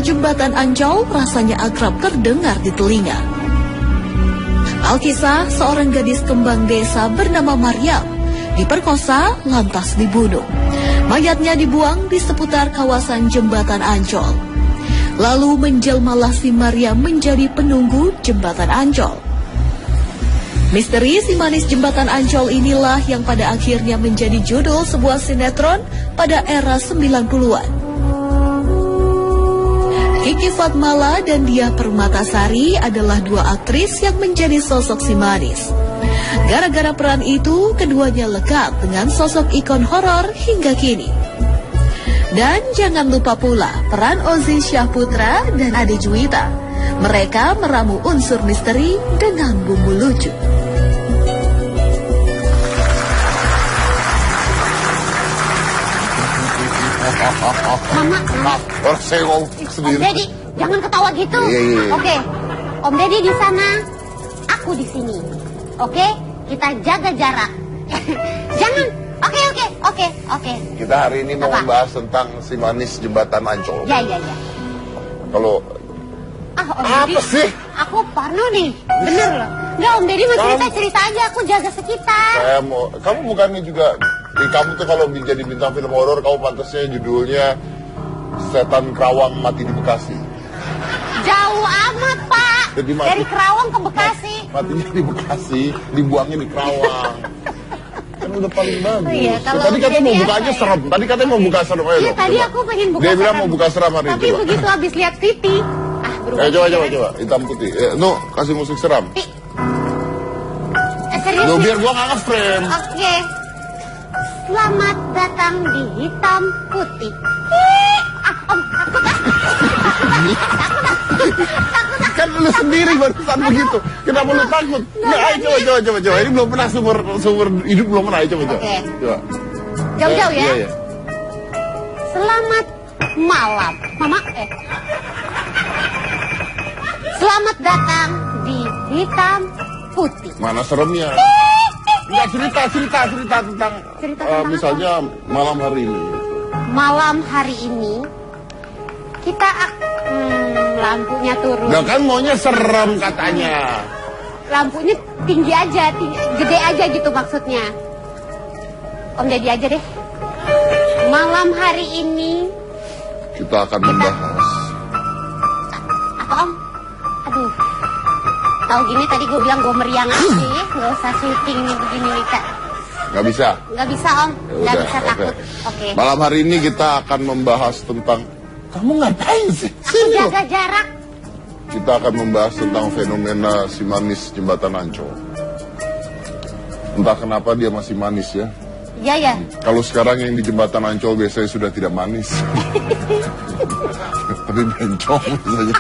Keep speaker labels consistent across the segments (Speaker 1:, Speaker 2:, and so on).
Speaker 1: Jembatan Ancol rasanya akrab terdengar di telinga. Alkisah seorang gadis kembang desa bernama Maryam diperkosa lantas dibunuh. Mayatnya dibuang di seputar kawasan Jembatan Ancol. Lalu menjelmalah si Maryam menjadi penunggu Jembatan Ancol. Misteri si manis Jembatan Ancol inilah yang pada akhirnya menjadi judul sebuah sinetron pada era 90-an. Kiki Fatmala dan Diah Permatasari adalah dua aktris yang menjadi sosok si manis. Gara-gara peran itu, keduanya lekat dengan sosok ikon horor hingga kini. Dan jangan lupa pula peran Ozi Syahputra dan Ade Juwita. Mereka meramu unsur misteri dengan bumbu lucu.
Speaker 2: Mama,
Speaker 3: saya ngomong sendiri.
Speaker 2: Om Deddy, jangan ketawa gitu.
Speaker 3: Iya.
Speaker 2: Oke, Om Deddy di sana, aku di sini. Oke, kita jaga jarak. Jangan. Oke.
Speaker 3: Kita hari ini mau membahas tentang si manis Jembatan Ancol.
Speaker 2: Ya.
Speaker 3: Kalau
Speaker 2: Om Deddy,
Speaker 3: apa sih?
Speaker 2: aku parno nih, bener loh. Nggak, Om Deddy mau cerita aja, aku jaga sekitar.
Speaker 3: Kamu bukannya juga, kamu tuh kalau jadi bintang film horor, kamu pantasnya judulnya Setan Kerawang Mati di Bekasi.
Speaker 2: Jauh amat, Pak. Dari Kerawang ke Bekasi.
Speaker 3: Matinya di Bekasi, dibuangnya di Kerawang. Kan udah paling bagus.
Speaker 2: Iya,
Speaker 3: Tadi katanya mau bukanya serem. Tadi katanya mau buka serem.
Speaker 2: Iya, tadi aku pengen buka
Speaker 3: Dia
Speaker 2: serem.
Speaker 3: bilang mau buka serem hari ini.
Speaker 2: Tapi begitu habis lihat TV,
Speaker 3: coba. Hitam putih. Kasih musik seram.
Speaker 2: Serius
Speaker 3: biar gua nggak nge-frame.
Speaker 2: Oke. Selamat datang di Hitam Putih. Om, takut ah.
Speaker 3: Kan lu sendiri barusan begitu. Kenapa lu takut? Ayo coba. Ini belum pernah sumber hidup belum pernah. Coba.
Speaker 2: Oke.
Speaker 3: Coba.
Speaker 2: Jauh-jauh ya.
Speaker 3: Iya.
Speaker 2: Selamat malam, Mama. Selamat datang di Hitam Putih.
Speaker 3: Mana seremnya? Enggak cerita tentang misalnya malam hari ini.
Speaker 2: Malam hari ini kita lampunya turun.
Speaker 3: Nah kan maunya serem katanya.
Speaker 2: Lampunya tinggi aja, gede aja gitu maksudnya. Om Deddy aja deh. Malam hari ini
Speaker 3: kita akan membahas.
Speaker 2: Apa Om? Aduh. Tahu gini tadi gue bilang gue meriang aja, nggak usah syuting nih begini nih Kak.
Speaker 3: Nggak bisa?
Speaker 2: Nggak bisa Om, nggak bisa takut. Oke.
Speaker 3: Malam hari ini kita akan membahas tentang. Kamu ngapain sih?
Speaker 2: Aku jaga jarak.
Speaker 3: Kita akan membahas tentang fenomena si manis Jembatan Ancol. Entah kenapa dia masih manis ya.
Speaker 2: Iya.
Speaker 3: Kalau sekarang yang di Jembatan Ancol biasanya sudah tidak manis. Tapi bencong saja.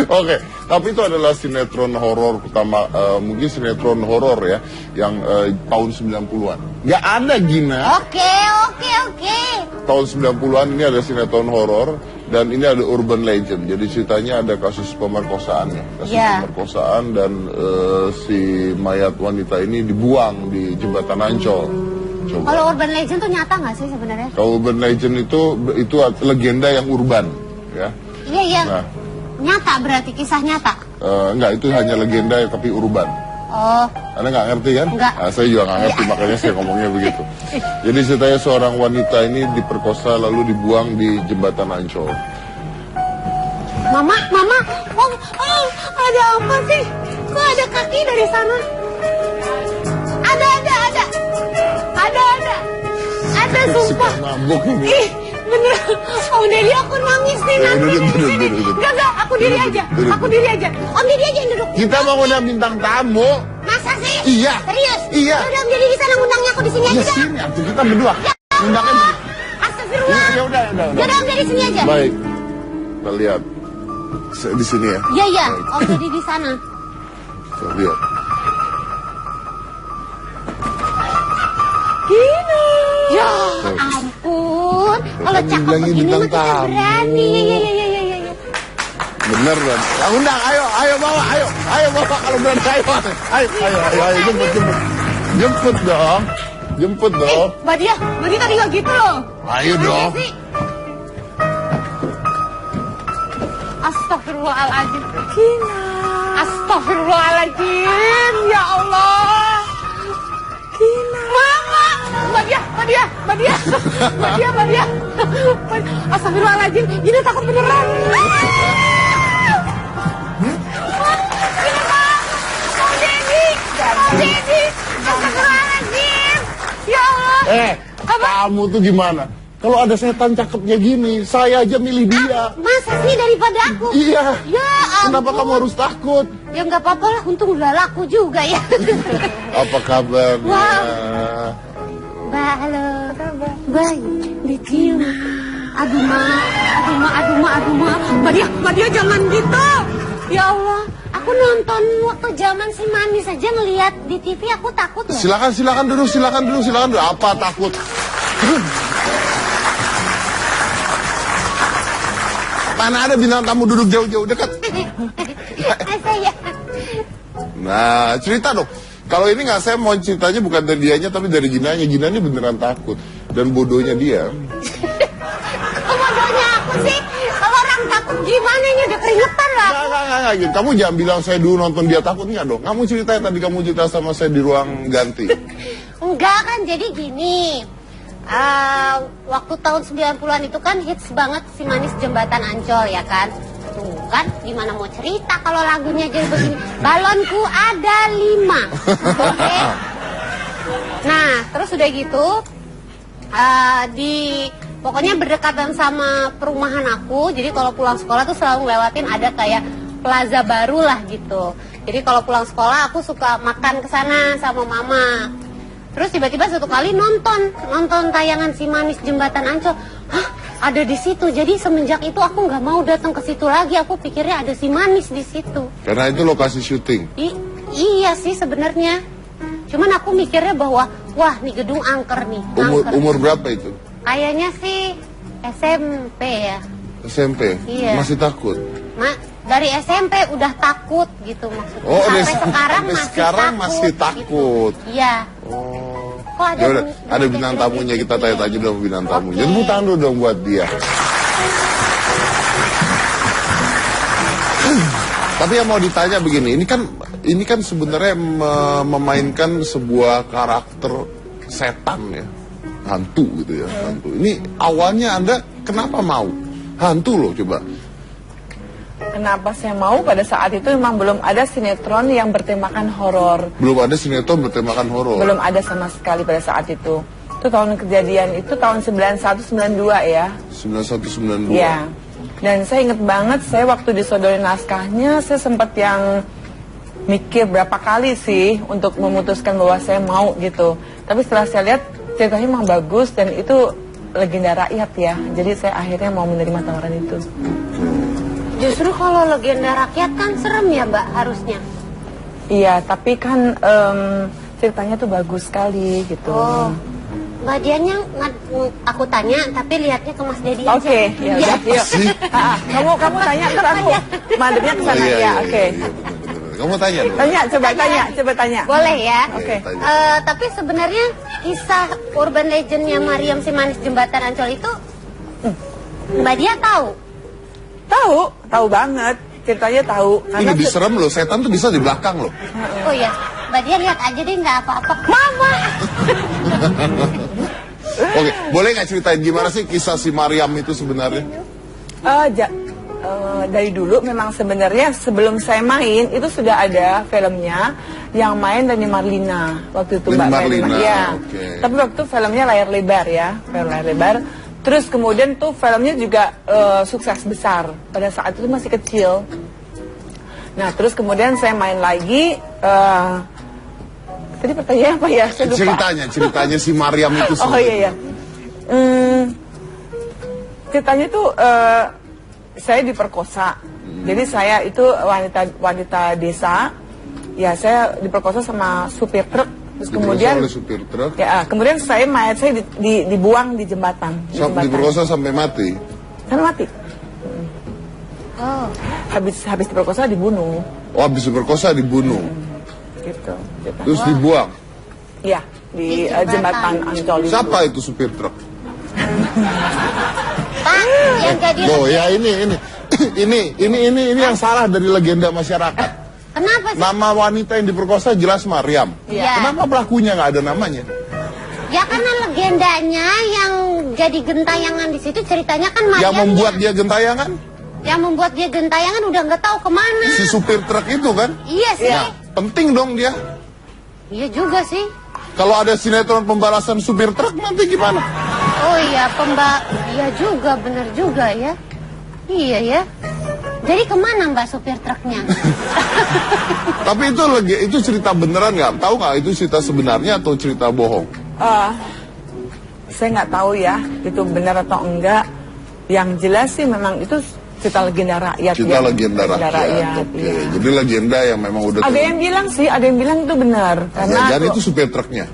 Speaker 3: Oke, tapi itu adalah sinetron horor pertama, mungkin sinetron horor ya, yang tahun 90-an. Nggak ada Gina.
Speaker 2: Oke.
Speaker 3: Tahun 90-an ini ada sinetron horor dan ini ada urban legend. Jadi ceritanya ada kasus pemerkosaan ya. Pemerkosaan dan si mayat wanita ini dibuang di Jembatan Ancol. Coba.
Speaker 2: Kalau urban legend tuh nyata nggak sih sebenarnya?
Speaker 3: Kalau urban legend itu legenda yang urban ya.
Speaker 2: Iya.
Speaker 3: Nah,
Speaker 2: nyata berarti kisah nyata?
Speaker 3: Enggak, itu hanya legenda tapi urban.
Speaker 2: Oh.
Speaker 3: Anda nggak ngerti kan?
Speaker 2: Enggak.
Speaker 3: Nah, saya juga nggak ngerti, makanya saya ngomongnya begitu. Jadi ceritanya seorang wanita ini diperkosa lalu dibuang di Jembatan Ancol.
Speaker 2: Mama, Om, ada apa sih? Kok ada kaki dari sana? Ada, sumpah.
Speaker 3: Mabuk ini.
Speaker 2: Ih, bener. Om Deddy, aku nangis nih.
Speaker 3: Duduk.
Speaker 2: Enggak, aku diri aja. Om Deddy aja yang duduk.
Speaker 3: Kita mau ngundang bintang tamu.
Speaker 2: Masa sih?
Speaker 3: Iya.
Speaker 2: Serius?
Speaker 3: Iya.
Speaker 2: Udah Om Deddy di sana ngundangnya, aku di sini aja dah.
Speaker 3: Sini, kita berdua. Undangnya.
Speaker 2: Astagfirullah.
Speaker 3: Ya udah.
Speaker 2: Udah Om Deddy sini aja.
Speaker 3: Baik. Kita lihat. Di sini ya.
Speaker 2: Iya. Om Deddy di sana.
Speaker 3: Kita lihat.
Speaker 2: Gini. Ya ampun. Kalau cakep begini mah kita berani. Iya.
Speaker 3: Bener kan? Ya undang, ayo bawa kalau berani ayo jemput dong.
Speaker 2: Mbak Dia tadi nggak gitu loh.
Speaker 3: Ayo dong.
Speaker 2: Astagfirullahaladzim.
Speaker 4: Gina.
Speaker 2: Astagfirullahaladzim. Ya Allah.
Speaker 4: Gina.
Speaker 2: Mama. Mbak Dia. Astagfirullahaladzim. Gina takut beneran. Dedi. Astagfirullahaladzim. Ya Allah.
Speaker 3: Kamu tuh gimana? Kalau ada setan cakepnya gini, saya aja milih dia.
Speaker 2: Masa sih daripada aku?
Speaker 3: Iya.
Speaker 2: Ya ampun.
Speaker 3: Kenapa kamu harus takut?
Speaker 2: Ya nggak apa-apa lah, untung udah laku juga ya.
Speaker 3: Apa kabarnya?
Speaker 2: Wow. Mbak, halo. Baik, dicium. Aduh ma. Mbak Dia jangan gitu. Ya Allah, aku nonton waktu zaman si Manis aja ngeliat di TV, aku takut loh.
Speaker 3: Silakan dulu. Apa takut? Mana ada bintang tamu duduk jauh-jauh dekat.
Speaker 2: Saya.
Speaker 3: Nah, cerita dong. Kalau ini nggak, saya mau ceritanya bukan dari dianya tapi dari Ginanya. Ginanya beneran takut dan bodohnya dia.
Speaker 2: Kok bodohnya aku sih? Kalau orang takut gimana, ini udah keringetan lah.
Speaker 3: Nggak, gitu. Kamu jangan bilang saya dulu nonton dia takut, nggak dong. Kamu ceritain tadi, kamu cerita sama saya di ruang ganti.
Speaker 2: Enggak kan, jadi gini. Waktu tahun 90-an itu kan hits banget si Manis Jembatan Ancol ya kan. Tuh kan, gimana mau cerita kalau lagunya jadi begini. Balonku ada 5. Oke. Nah, terus udah gitu pokoknya berdekatan sama perumahan aku. Jadi kalau pulang sekolah tuh selalu ngelewatin ada kayak plaza baru lah gitu. Jadi kalau pulang sekolah aku suka makan ke sana sama mama. Terus tiba-tiba satu kali nonton tayangan si Manis Jembatan Ancol. Hah, ada di situ. Jadi semenjak itu aku nggak mau datang ke situ lagi. Aku pikirnya ada si Manis di situ.
Speaker 3: Karena itu lokasi syuting.
Speaker 2: Iya sih sebenarnya. Cuman aku mikirnya bahwa wah nih gedung angker nih.
Speaker 3: Umur berapa itu?
Speaker 2: Kayaknya sih SMP ya.
Speaker 3: SMP?
Speaker 2: Iya.
Speaker 3: Masih takut?
Speaker 2: Dari SMP udah takut gitu maksudnya.
Speaker 3: Oh,
Speaker 2: Sampai sekarang masih takut.
Speaker 3: Gitu.
Speaker 2: Iya.
Speaker 3: Oh.
Speaker 2: Kok
Speaker 3: ada bintang tamunya, kita tanya-tanya dong bintang tamunya. Jadi tepuk tangan dong buat dia. Tapi yang mau ditanya begini, ini kan sebenarnya memainkan sebuah karakter setan ya, hantu gitu ya, hantu. Ini awalnya Anda kenapa mau hantu loh, coba?
Speaker 4: Kenapa saya mau? Pada saat itu memang belum ada sinetron yang bertemakan horor.
Speaker 3: Belum ada sinetron bertemakan horor.
Speaker 4: Belum ada sama sekali pada saat itu. Itu tahun kejadian itu tahun 91-92 ya.
Speaker 3: 91-92.
Speaker 4: Iya. Dan saya ingat banget, saya waktu disodorin naskahnya, saya sempat yang mikir berapa kali sih untuk memutuskan bahwa saya mau gitu. Tapi setelah saya lihat ceritanya memang bagus dan itu legenda rakyat ya. Jadi saya akhirnya mau menerima tawaran itu.
Speaker 2: Justru kalau legenda rakyat kan serem ya Mbak harusnya.
Speaker 4: Iya, tapi kan ceritanya tuh bagus sekali gitu.
Speaker 2: Oh, Mbak Dianya aku tanya, tapi lihatnya ke Mas Dedi aja.
Speaker 4: Oke, ya udah, yuk. Kamu tanya, ntar aku madepnya ke sana ya. Oke.
Speaker 3: Kamu tanya dong.
Speaker 4: Coba tanya.
Speaker 2: Boleh ya.
Speaker 4: Oke.
Speaker 2: Tapi sebenarnya kisah urban legendnya Mariam si Manis Jembatan Ancol itu Mbak Dia tahu? Tahu
Speaker 4: banget. Ceritanya tahu.
Speaker 3: Ini lebih serem loh, setan tuh bisa di belakang loh.
Speaker 2: Oh iya, Mbak Dia lihat aja deh, nggak apa-apa. Mama.
Speaker 3: Oke, boleh nggak ceritain gimana sih kisah si Mariam itu sebenarnya?
Speaker 4: Dari dulu memang sebenarnya sebelum saya main itu sudah ada filmnya yang main Denny Marlina waktu itu Mbak
Speaker 3: Marlina.
Speaker 4: Ya.
Speaker 3: Okay.
Speaker 4: Tapi waktu itu filmnya layar lebar ya, film layar lebar. Terus kemudian tuh filmnya juga sukses besar pada saat itu masih kecil. Nah terus kemudian saya main lagi. Tadi pertanyaannya apa ya? Saya lupa.
Speaker 3: Ceritanya si Mariam itu.
Speaker 4: Oh iya. Ceritanya tuh saya diperkosa. Jadi saya itu wanita desa. Ya saya diperkosa sama supir truk. Terus kemudian
Speaker 3: oleh supir truk.
Speaker 4: Ya, kemudian saya dibuang di jembatan.
Speaker 3: Diperkosa sampai mati.
Speaker 4: Sampai mati.
Speaker 2: Oh.
Speaker 4: Habis diperkosa dibunuh.
Speaker 3: Oh, habis diperkosa dibunuh.
Speaker 4: Gitu.
Speaker 3: Terus dibuang.
Speaker 4: Iya, di jembatan Ancol.
Speaker 3: Siapa itu supir truk?
Speaker 2: Pak, yang jadi
Speaker 3: Oh ya ini. ini yang salah dari legenda masyarakat.
Speaker 2: Kenapa sih?
Speaker 3: Nama wanita yang diperkosa jelas Maryam.
Speaker 2: Iya.
Speaker 3: Kenapa pelakunya nggak ada namanya?
Speaker 2: Ya karena legendanya yang jadi gentayangan di situ ceritanya kan Maryam.
Speaker 3: Yang membuat dia gentayangan?
Speaker 2: Yang membuat dia gentayangan udah nggak tahu kemana.
Speaker 3: Si supir truk itu kan?
Speaker 2: Iya sih.
Speaker 3: Nah, penting dong dia.
Speaker 2: Iya juga sih.
Speaker 3: Kalau ada sinetron pembalasan supir truk nanti gimana?
Speaker 2: Oh iya, iya juga, bener juga ya. Iya ya. Jadi kemana Mbak supir truknya?
Speaker 3: Tapi itu cerita beneran nggak? Tahu nggak itu cerita sebenarnya atau cerita bohong?
Speaker 4: Saya nggak tahu ya, itu benar atau enggak. Yang jelas sih memang itu cerita legenda rakyat.
Speaker 3: Cerita
Speaker 4: ya.
Speaker 3: legenda rakyat. Oke.
Speaker 4: Iya.
Speaker 3: Jadi legenda yang memang udah.
Speaker 4: Ada yang bilang sih, ada yang bilang itu benar. Karena
Speaker 3: jadi itu supir truknya.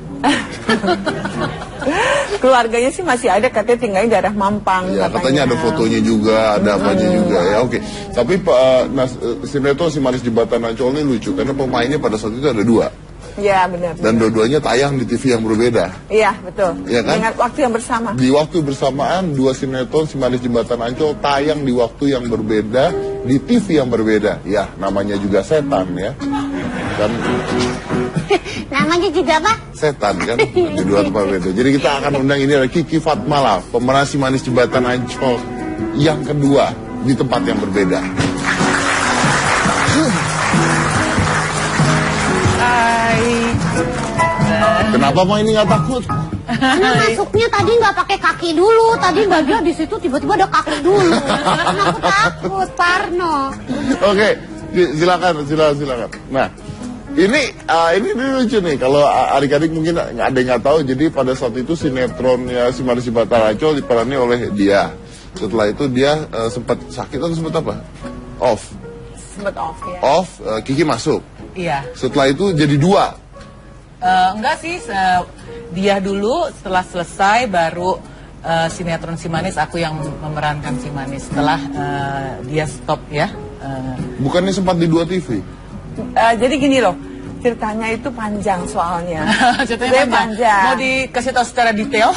Speaker 4: keluarganya sih masih ada, katanya tinggalnya di daerah Mampang.
Speaker 3: Ya, katanya ada fotonya juga, ada apanya juga ya. Oke. Tapi sinetron Si Manis Jembatan Ancol ini lucu karena pemainnya pada saat itu ada 2.
Speaker 4: Iya benar.
Speaker 3: Dan dua-duanya tayang di TV yang berbeda.
Speaker 4: Iya betul.
Speaker 3: Iya kan?
Speaker 4: Dengan waktu yang bersama.
Speaker 3: Di waktu bersamaan 2 sinetron Si Manis Jembatan Ancol tayang di waktu yang berbeda di TV yang berbeda. Ya, namanya juga setan ya. Dan
Speaker 2: Namanya juga apa?
Speaker 3: setan kan di 2 tempat berbeda. Jadi kita akan undang ini ada Kiki Fatmala, pemeran Si Manis Jembatan Ancol yang kedua di tempat yang berbeda. Kenapa mau ini nggak takut?
Speaker 2: Karena masuknya tadi nggak pakai kaki dulu. Tadi Mbak Gia di situ tiba-tiba ada kaki dulu. Karena aku takut, Parno.
Speaker 3: Oke, silakan. Nah, ini lucu nih. Kalau adik-adik mungkin ada yang nggak tahu. Jadi pada saat itu sinetronnya Si Manis Jembatan Ancol diperani oleh dia. Setelah itu dia sempat sakit atau sempat apa? Off.
Speaker 4: Sempat off ya.
Speaker 3: Off, Kiki masuk.
Speaker 5: Iya.
Speaker 3: Setelah itu jadi 2.
Speaker 5: Enggak sih, dia dulu setelah selesai baru sinetron Si Manis, aku yang memerankan Si Manis setelah dia stop ya.
Speaker 3: Bukannya sempat di 2 TV?
Speaker 4: Jadi gini loh, ceritanya itu panjang soalnya.
Speaker 5: Ceritanya panjang. Mau dikasih tahu secara detail?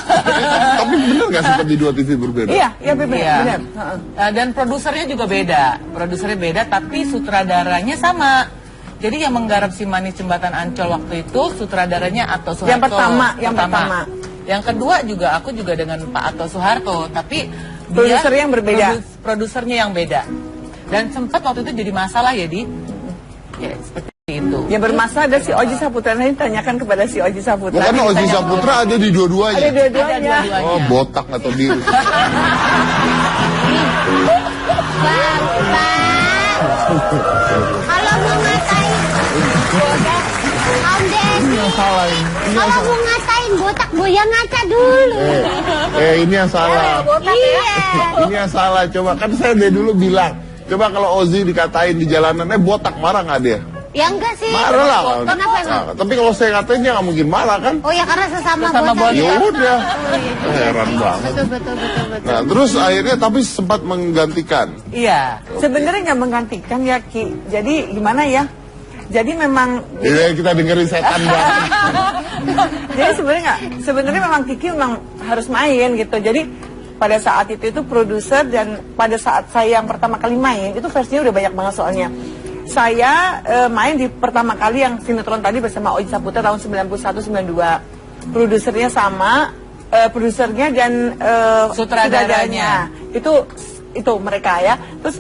Speaker 3: Tapi bener nggak sempat di 2 TV berbeda?
Speaker 4: Iya benar.
Speaker 5: Dan produsernya juga beda. Produsernya beda, tapi sutradaranya sama. Jadi yang menggarap Si Manis Jembatan Ancol waktu itu sutradaranya Atto Soeharto.
Speaker 4: Yang pertama.
Speaker 5: Yang kedua juga aku juga dengan Pak Atto Soeharto, tapi
Speaker 4: produsernya yang berbeda.
Speaker 5: Produsernya yang beda. Dan sempat waktu itu jadi masalah ya, Di. Ya, seperti itu.
Speaker 4: Yang bermasalah ada si Oji Saputra, nanti tanyakan kepada si Oji Saputra.
Speaker 3: Bukan Oji Saputra ada di dua-duanya.
Speaker 4: Ada dua-duanya.
Speaker 3: Oh, botak atau biru.
Speaker 2: Kalau mau ngatain Om Deddy, kalau mau ngatain botak goyang ngaca dulu.
Speaker 3: Ini yang salah.
Speaker 2: Iya.
Speaker 3: Ini yang salah. Coba kan saya dari dulu bilang. Coba kalau Ozi dikatain di jalanan, botak marah nggak dia?
Speaker 2: Ya enggak sih.
Speaker 3: Marah lah.
Speaker 2: Kenapa emang?
Speaker 3: Nah, tapi kalau saya katain dia nggak mungkin marah kan?
Speaker 2: Oh ya karena sesama
Speaker 5: Sesama
Speaker 2: botak.
Speaker 3: Ya udah.
Speaker 2: Oh, iya.
Speaker 3: Heran banget.
Speaker 2: Betul.
Speaker 3: Nah terus akhirnya tapi sempat menggantikan.
Speaker 5: Iya.
Speaker 4: Sebenarnya nggak menggantikan ya Ki. Jadi gimana ya? Jadi memang.
Speaker 3: Iya kita dengerin setan banget.
Speaker 4: Jadi sebenarnya memang Kiki memang harus main gitu. Jadi pada saat itu produser dan pada saat saya yang pertama kali main itu versinya udah banyak banget soalnya. Saya main di pertama kali yang sinetron tadi bersama Oji Saputra tahun 91-92. Produsernya sama, produsernya dan
Speaker 5: sutradaranya.
Speaker 4: Itu mereka ya. Terus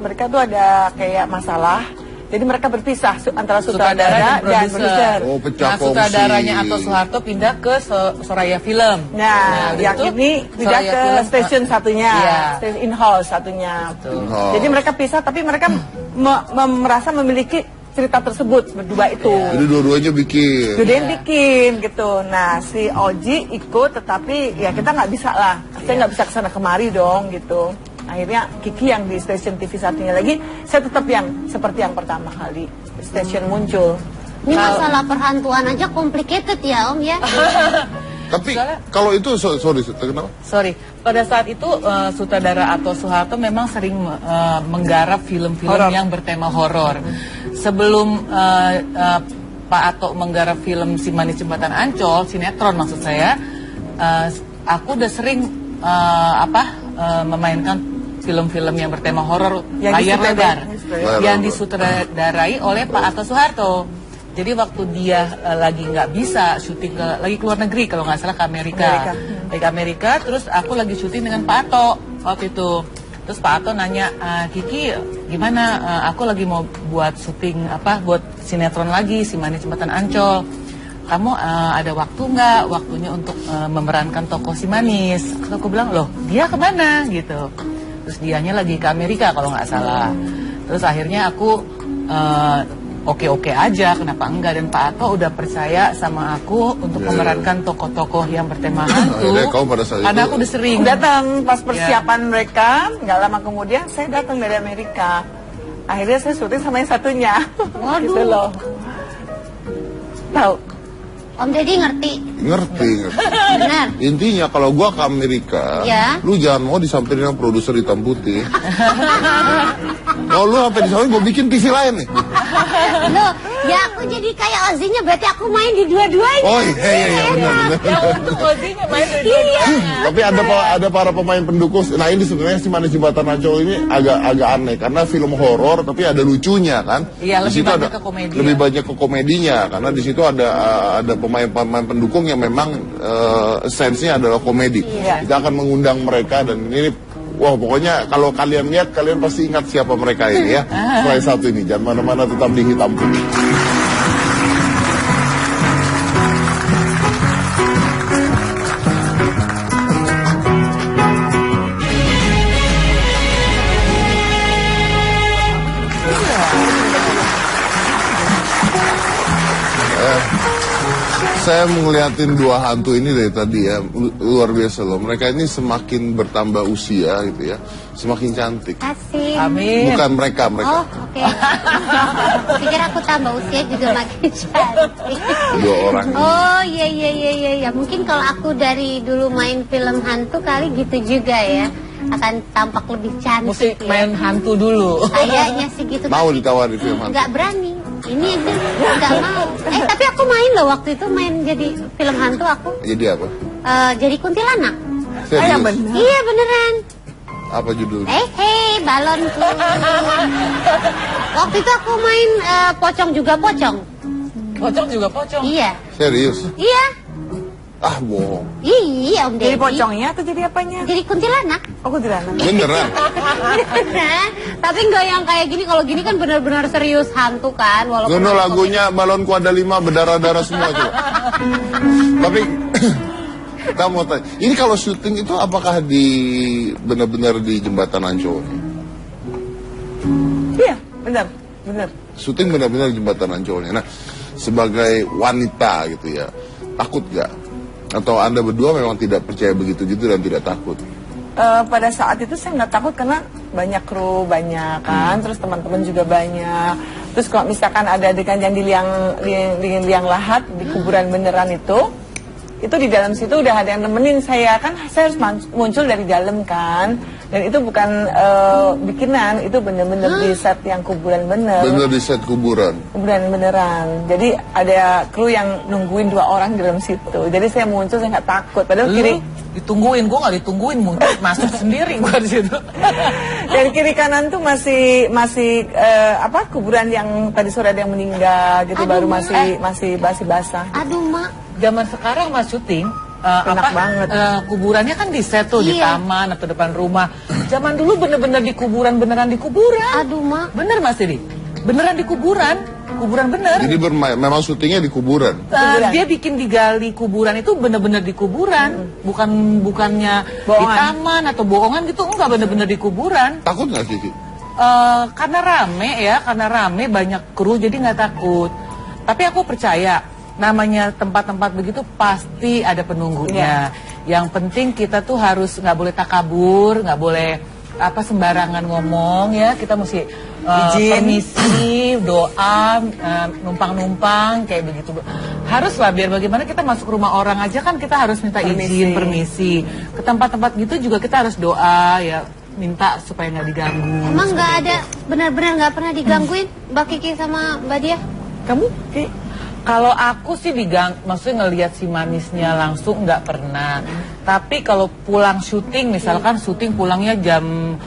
Speaker 4: mereka tuh ada kayak masalah. Jadi mereka berpisah antara sutradara dan produser.
Speaker 3: Oh, pecah kongsi.
Speaker 5: Sutradaranya Atto Soeharto pindah ke Soraya Film.
Speaker 4: Nah yang ini pindah
Speaker 5: Soraya
Speaker 4: ke
Speaker 5: Film,
Speaker 4: stasiun satunya,
Speaker 5: Iya.
Speaker 4: in-house satunya.
Speaker 3: In-house.
Speaker 4: Jadi mereka pisah, tapi mereka merasa memiliki cerita tersebut berdua itu.
Speaker 3: Jadi dua-duanya bikin.
Speaker 4: Dua-duanya bikin gitu. Nah si Oji ikut, tetapi ya kita nggak bisa lah. Saya nggak bisa kesana kemari dong gitu. Akhirnya Kiki yang di stasiun TV satunya lagi, saya tetap yang seperti yang pertama kali stasiun muncul.
Speaker 2: Ini masalah perhantuan aja complicated ya Om ya.
Speaker 3: Tapi kalau itu sorry kenapa?
Speaker 5: Sorry, pada saat itu sutradara Atto Soeharto memang sering menggarap film-film yang bertema horor. Sebelum Pak Atto menggarap film Si Manis Jembatan Ancol, sinetron maksud saya, aku udah sering memainkan film-film yang bertema horor
Speaker 4: Yang
Speaker 5: layar lebar
Speaker 3: disutradarai.
Speaker 5: yang disutradarai oleh Pak Ato Soeharto. Jadi waktu dia lagi nggak bisa syuting lagi keluar negeri kalau nggak salah ke Amerika. Lagi ke Amerika, terus aku lagi syuting dengan Pak Ato waktu itu. Terus Pak Ato nanya, Kiki gimana? Aku lagi mau buat syuting buat sinetron lagi, Si Manis Jembatan Ancol. Kamu ada waktu nggak? Waktunya untuk memerankan tokoh Si Manis. Terus aku bilang, loh dia kemana gitu. Terus dianya lagi ke Amerika kalau nggak salah. Terus akhirnya aku oke-oke aja, kenapa enggak, dan Pak Ato udah percaya sama aku untuk memerankan tokoh-tokoh yang bertema hantu. Karena aku udah sering
Speaker 4: datang pas persiapan mereka, nggak lama kemudian saya datang dari Amerika. Akhirnya saya syuting sama yang satunya.
Speaker 2: Waduh.
Speaker 4: Gitu loh. Tahu?
Speaker 2: Om Deddy ngerti.
Speaker 3: Ngerti.
Speaker 2: Benar.
Speaker 3: Intinya kalau gua ke Amerika,
Speaker 2: Ya.
Speaker 3: lu jangan mau disamperin sama produser hitam putih. Kalau lu sampai disamperin, gua bikin TV lain nih.
Speaker 2: Loh, ya aku jadi kayak Ozinya, berarti aku main di dua-duanya.
Speaker 3: Oh iya benar.
Speaker 5: ya untuk Ozinya main
Speaker 2: Iya.
Speaker 3: Tapi ada para pemain pendukung. Nah ini sebenarnya Si Manis Jembatan Ancol ini agak aneh karena film horor tapi ada lucunya kan.
Speaker 5: Iya,
Speaker 3: Di
Speaker 5: lebih
Speaker 3: situ
Speaker 5: banyak ke komedi.
Speaker 3: lebih banyak ke komedinya karena di situ ada pemain-pemain pendukung yang memang sense-nya adalah komedi.
Speaker 4: Iya.
Speaker 3: Kita akan mengundang mereka dan ini wah pokoknya kalau kalian lihat kalian pasti ingat siapa mereka ini ya. Selain satu ini jangan mana-mana tetap di Hitam Putih. Saya ngeliatin dua hantu ini dari tadi ya, luar biasa loh. Mereka ini semakin bertambah usia gitu ya, semakin cantik.
Speaker 2: Kasih.
Speaker 5: Amin.
Speaker 3: Bukan mereka.
Speaker 2: Oh, oke. Pikir aku tambah usia juga makin cantik.
Speaker 3: Dua orang.
Speaker 2: Oh, iya. Mungkin kalau aku dari dulu main film hantu kali gitu juga ya. Akan tampak lebih
Speaker 5: Mesti
Speaker 2: cantik ya.
Speaker 5: main hantu dulu.
Speaker 2: Kayaknya sih gitu.
Speaker 3: Mau
Speaker 2: tapi
Speaker 3: ditawarin film hantu?
Speaker 2: nggak berani. Ini aja nggak mau. Tapi aku main loh waktu itu, main jadi film hantu aku.
Speaker 3: Jadi apa?
Speaker 2: Jadi kuntilanak.
Speaker 3: Serius?
Speaker 2: Iya beneran.
Speaker 3: Apa judulnya?
Speaker 2: Balonku. Waktu itu aku main pocong juga pocong.
Speaker 5: Pocong juga pocong.
Speaker 2: Iya.
Speaker 3: Serius?
Speaker 2: Iya.
Speaker 3: Ah bohong.
Speaker 2: Iya Om
Speaker 4: Jadi
Speaker 2: Deddy.
Speaker 4: pocongnya atau jadi apanya?
Speaker 2: Jadi kuntilanak.
Speaker 4: Oh, kuntilanak.
Speaker 3: Beneran?
Speaker 2: Beneran. Tapi nggak yang kayak gini. Kalau gini kan benar-benar serius hantu kan. Walaupun
Speaker 3: Gono
Speaker 2: ada
Speaker 3: lagunya balonku ada 5 berdarah-darah semua coba. Tapi kita mau tanya, ini kalau syuting itu apakah benar-benar di Jembatan Ancol?
Speaker 4: Iya, benar.
Speaker 3: Syuting benar-benar di Jembatan Ancolnya. Nah, sebagai wanita gitu ya, takut gak? Atau Anda berdua memang tidak percaya begitu gitu dan tidak takut?
Speaker 4: Pada saat itu saya nggak takut karena banyak kru, banyak kan, terus teman-teman juga banyak. Terus kalau misalkan ada adegan yang di liang lahat di kuburan beneran itu di dalam situ udah ada yang nemenin saya, kan saya harus muncul dari dalam kan, dan itu bukan bikinan, itu bener-bener di set yang kuburan bener.
Speaker 3: Bener di set kuburan?
Speaker 4: Kuburan beneran, jadi ada kru yang nungguin 2 orang di dalam situ, jadi saya muncul, saya nggak takut, padahal kiri
Speaker 5: Ditungguin, gue nggak ditungguin, masuk sendiri gue di situ.
Speaker 4: dan kiri kanan tuh masih kuburan yang tadi sore ada yang meninggal gitu.
Speaker 2: Aduh,
Speaker 4: baru masih basah.
Speaker 2: Aduh mak.
Speaker 5: Zaman sekarang mas syuting,
Speaker 4: Enak banget.
Speaker 5: kuburannya kan di set tuh, di
Speaker 2: Iya.
Speaker 5: taman atau depan rumah. Zaman dulu bener-bener di kuburan, beneran di kuburan.
Speaker 2: Aduh mak.
Speaker 5: Bener Mas Didi? Beneran di kuburan bener.
Speaker 3: Jadi memang syutingnya di kuburan?
Speaker 5: Dia bikin digali kuburan itu bener-bener di kuburan, bukannya di
Speaker 4: Bohongan.
Speaker 5: taman atau bohongan gitu, enggak, bener-bener di kuburan.
Speaker 3: Takut nggak sih?
Speaker 5: Karena rame banyak kru jadi nggak takut. Tapi aku percaya namanya tempat-tempat begitu pasti ada penunggunya. Yang penting kita tuh harus nggak boleh takabur, nggak boleh sembarangan ngomong ya. Kita mesti permisi, doa, numpang-numpang kayak begitu. Haruslah, biar bagaimana kita masuk rumah orang aja kan kita harus minta izin, permisi. Ke tempat-tempat gitu juga kita harus doa ya, minta supaya nggak diganggu.
Speaker 2: Emang nggak ada, benar-benar nggak pernah digangguin Mbak Kiki sama Mbak Dia?
Speaker 4: Kamu?
Speaker 5: Kalau aku sih maksudnya ngelihat Si Manisnya langsung nggak pernah. Tapi kalau pulang syuting, misalkan syuting pulangnya jam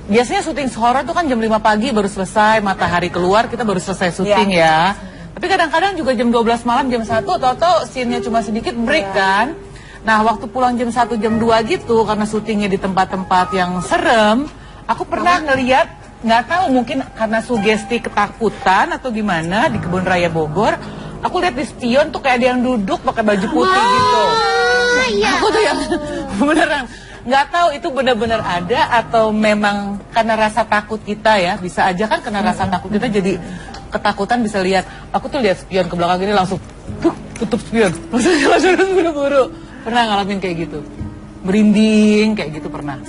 Speaker 5: biasanya syuting horor tuh kan jam 5 pagi baru selesai, matahari keluar kita baru selesai syuting ya. Tapi kadang-kadang juga jam 12 malam, jam 1, tau-tau scene-nya cuma sedikit break kan. Nah waktu pulang jam 1, jam 2 gitu, karena syutingnya di tempat-tempat yang serem, aku pernah ngeliat, nggak tahu mungkin karena sugesti ketakutan atau gimana, di Kebun Raya Bogor, aku lihat di spion tuh kayak ada yang duduk pakai baju putih gitu. Aku tuh yang beneran nggak tahu itu benar-benar ada atau memang karena rasa takut kita ya, bisa aja kan karena rasa takut kita jadi ketakutan bisa lihat. Aku tuh lihat spion ke belakang ini langsung tutup spion, langsung buru-buru. Pernah ngalamin kayak gitu, merinding kayak gitu pernah.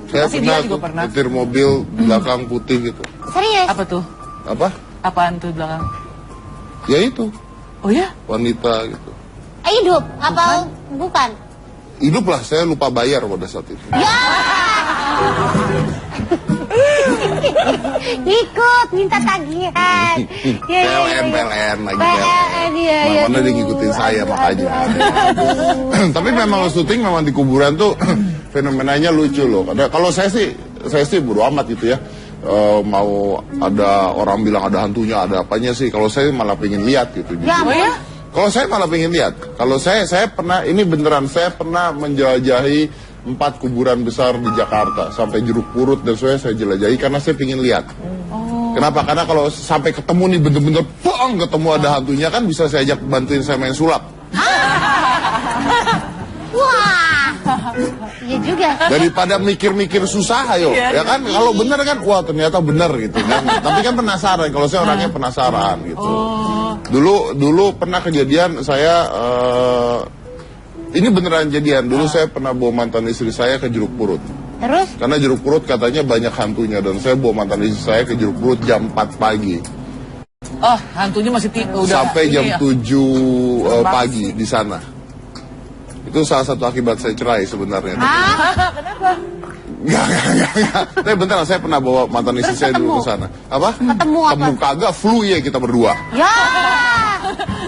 Speaker 3: Saya pernah nyetir mobil belakang putih gitu.
Speaker 2: Serius?
Speaker 5: Apa tuh?
Speaker 3: Apa?
Speaker 5: Apaan tuh belakang?
Speaker 3: Ya itu.
Speaker 5: Oh ya?
Speaker 3: Wanita gitu.
Speaker 2: Hidup? Apa bukan?
Speaker 3: Hidup lah, saya lupa bayar pada saat itu.
Speaker 2: Ya! Ikut, minta tagihan.
Speaker 3: PLN lagi.
Speaker 2: Iya.
Speaker 3: Mana dia ngikutin saya makanya. Tapi memang syuting memang di kuburan tuh fenomenanya lucu loh. Kalau saya sih bodo amat gitu ya. Mau ada orang bilang ada hantunya, ada apanya sih. Kalau saya malah pengen lihat gitu.
Speaker 2: Ya, ya?
Speaker 3: Kalau saya malah pengen lihat. Kalau saya pernah, ini beneran, saya pernah menjelajahi 4 kuburan besar di Jakarta. Sampai Jeruk Purut dan saya jelajahi karena saya pengen lihat. Kenapa? Karena kalau sampai ketemu nih bener-bener ketemu ada hantunya kan bisa saya ajak bantuin saya main sulap.
Speaker 2: Wah, iya juga.
Speaker 3: Daripada mikir-mikir susah ayo, ya kan? Kalau bener kan, wah ternyata bener gitu kan. Tapi kan penasaran, kalau saya orangnya penasaran gitu. Dulu pernah kejadian saya, ini beneran jadian. Dulu saya pernah bawa mantan istri saya ke Jeruk Purut.
Speaker 2: Terus?
Speaker 3: Karena Jeruk Purut katanya banyak hantunya dan saya bawa mantan istri saya ke Jeruk Purut jam 4 pagi.
Speaker 5: Oh, hantunya masih udah
Speaker 3: sampai jam
Speaker 5: ya?
Speaker 3: 7 pagi di sana. Itu salah satu akibat saya cerai sebenarnya.
Speaker 5: Kenapa?
Speaker 3: Enggak. Tapi bentar, saya pernah bawa mantan istri saya dulu ke sana. Apa?
Speaker 2: Ketemu apa?
Speaker 3: Ketemu kagak, flu ya kita berdua.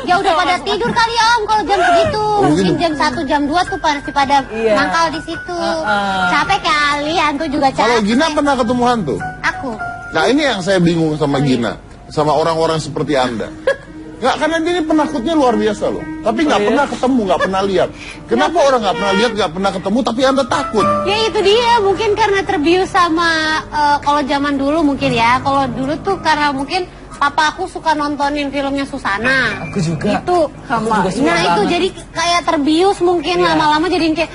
Speaker 2: Ya udah pada tidur kali Om kalau jam segitu. Mungkin jam 1, jam 2 tuh pasti pada mangkal di situ. Capek kali, hantu juga capek.
Speaker 3: Kalau Gina pernah ketemu hantu?
Speaker 2: Aku.
Speaker 3: Nah ini yang saya bingung sama Gina, sama orang-orang seperti Anda. Nggak, karena dia ini penakutnya luar biasa loh. Tapi nggak pernah ketemu, nggak pernah lihat. Kenapa orang nggak pernah lihat, nggak pernah ketemu, tapi Anda takut?
Speaker 2: Ya itu dia, mungkin karena terbius sama kalau zaman dulu mungkin ya. Kalau dulu tuh karena mungkin papa aku suka nontonin filmnya Susana.
Speaker 5: Aku juga.
Speaker 2: Itu sama. Nah itu jadi kayak terbius mungkin lama-lama jadi kayak.